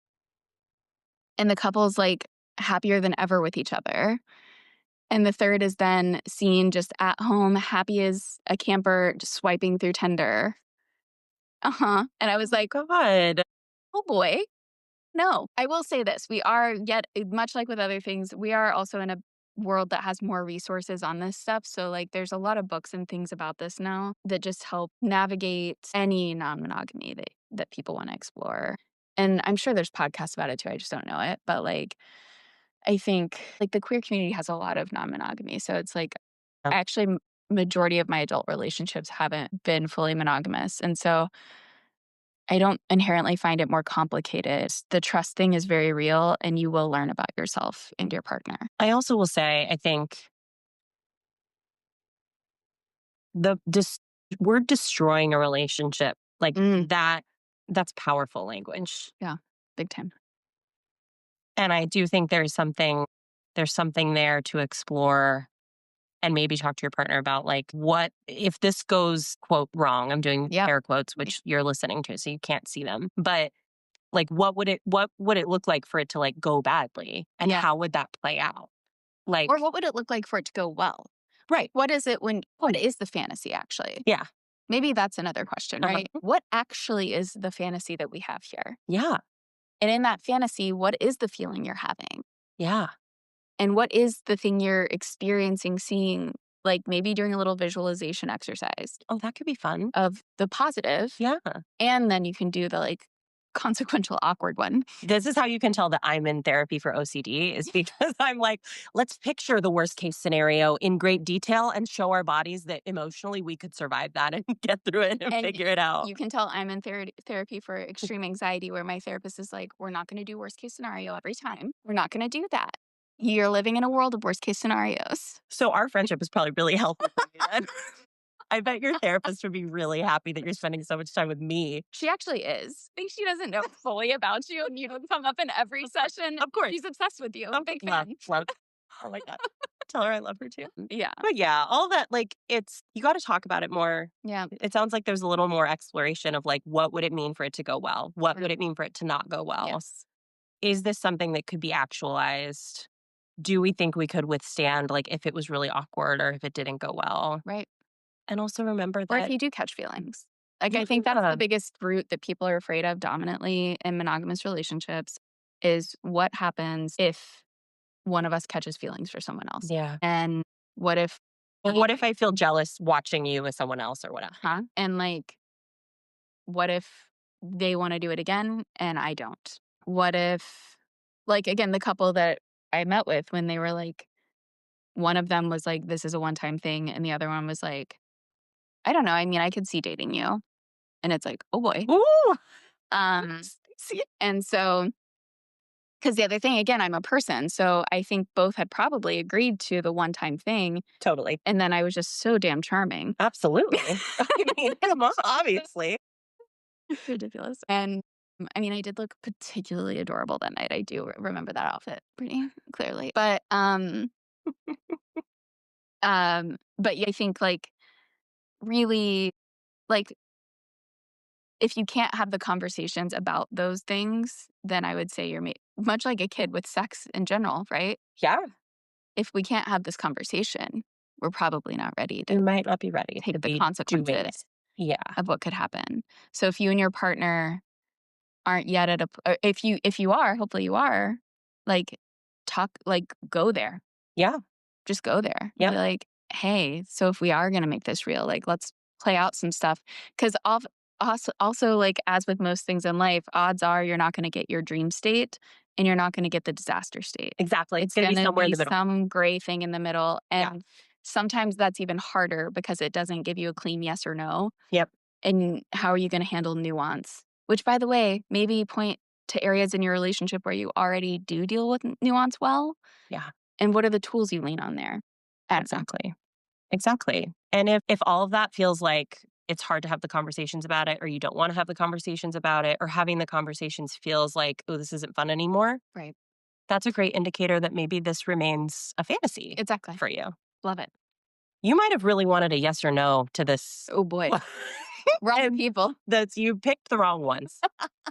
and the couple's like happier than ever with each other. And the third is then seen just at home, happy as a camper, just swiping through Tinder. And I was like, God. Oh boy. No, I will say this. We are much like with other things, we are also in a world that has more resources on this stuff. So like there's a lot of books and things about this now that just help navigate any non-monogamy that people want to explore. And I'm sure there's podcasts about it too. I just don't know it. But like, I think like the queer community has a lot of non-monogamy. So it's like actually majority of my adult relationships haven't been fully monogamous. And so I don't inherently find it more complicated. The trust thing is very real, and you will learn about yourself and your partner. I also will say, I think we're destroying a relationship like that's powerful language. Yeah, big time. And I do think there's something there to explore and maybe talk to your partner about like, what if this goes, quote, wrong? I'm doing air quotes, which you're listening to, so you can't see them. But like, what would it look like for it to like go badly? And how would that play out? Like, or what would it look like for it to go well? Right. What is the fantasy actually? Yeah. Maybe that's another question, right? What actually is the fantasy that we have here? Yeah. And in that fantasy, what is the feeling you're having? Yeah. And what is the thing you're experiencing, seeing, like maybe doing a little visualization exercise. Oh, that could be fun. Of the positive. Yeah. And then you can do the like consequential awkward one. This is how you can tell that I'm in therapy for OCD is because I'm like, let's picture the worst case scenario in great detail and show our bodies that emotionally we could survive that and get through it and figure it out. You can tell I'm in therapy for extreme anxiety, where my therapist is like, we're not going to do worst case scenario every time. We're not going to do that. You're living in a world of worst case scenarios. So our friendship is probably really healthy for you then. I bet your therapist would be really happy that you're spending so much time with me. She actually is. I think she doesn't know fully about you, and you don't come up in every session. Of course. She's obsessed with you. Big Love, fan. love. Oh my God. Tell her I love her too. Yeah. But yeah, all that, like, you got to talk about it more. Yeah. It sounds like there's a little more exploration of like, what would it mean for it to go well? What would it mean for it to not go well? Yes. Is this something that could be actualized? Do we think we could withstand, like, if it was really awkward or if it didn't go well? Right. And also remember Or if that, you do catch feelings. Like, I think that's the biggest root that people are afraid of dominantly in monogamous relationships is what happens if one of us catches feelings for someone else. yeah. And what if, Or what if I feel jealous watching you with someone else or whatever? and like, what if they want to do it again and I don't? What if, like, again, the couple that I met with when they were like, one of them was like, this is a one-time thing. And the other one was like, I don't know. I mean, I could see dating you. And it's like, oh boy. Ooh. See? And so, because the other thing, again, I'm a person. So I think both had probably agreed to the one-time thing. Totally. And then I was just so damn charming. Absolutely. I mean, come on, obviously. Ridiculous. And I mean, I did look particularly adorable that night. I do remember that outfit pretty clearly. But but yeah, I think like really like if you can't have the conversations about those things, then I would say you're much like a kid with sex in general, right? Yeah. If we can't have this conversation, we're probably not ready We to might not be ready take to the be consequences doing it. Yeah. of what could happen. So if you and your partner aren't yet at or if you are, hopefully you are, like go there. Yeah. Just go there. Yep. Be like, hey, so if we are going to make this real, like let's play out some stuff. Because also, like as with most things in life, odds are you're not going to get your dream state and you're not going to get the disaster state. Exactly. It's going to going be to somewhere in be the middle. some gray thing in the middle. Yeah. And sometimes that's even harder because it doesn't give you a clean yes or no. Yep. And how are you going to handle nuance? Which, by the way, maybe point to areas in your relationship where you already do deal with nuance well. Yeah. And what are the tools you lean on there? Exactly. Exactly. And if all of that feels like it's hard to have the conversations about it, or you don't want to have the conversations about it, or having the conversations feels like, oh, this isn't fun anymore. Right. That's a great indicator that maybe this remains a fantasy Exactly. for you. Love it. You might have really wanted a yes or no to this. Oh boy. Wrong people. You picked the wrong ones.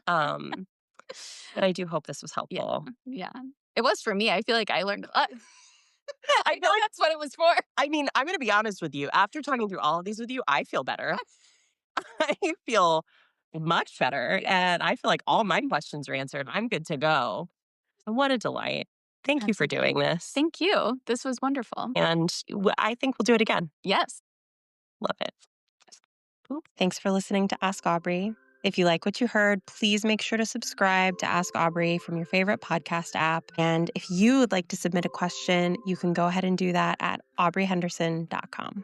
But I do hope this was helpful. Yeah. It was for me. I feel like I learned a lot. I feel like that's what it was for. I mean, I'm going to be honest with you. After talking through all of these with you, I feel better. I feel much better. And I feel like all my questions are answered. I'm good to go. And what a delight. Thank you for doing this. Thank you. This was wonderful. And I think we'll do it again. Yes. Love it. Thanks for listening to Ask Aubree. If you like what you heard, please make sure to subscribe to Ask Aubree from your favorite podcast app. And if you would like to submit a question, you can go ahead and do that at aubreehenderson.com.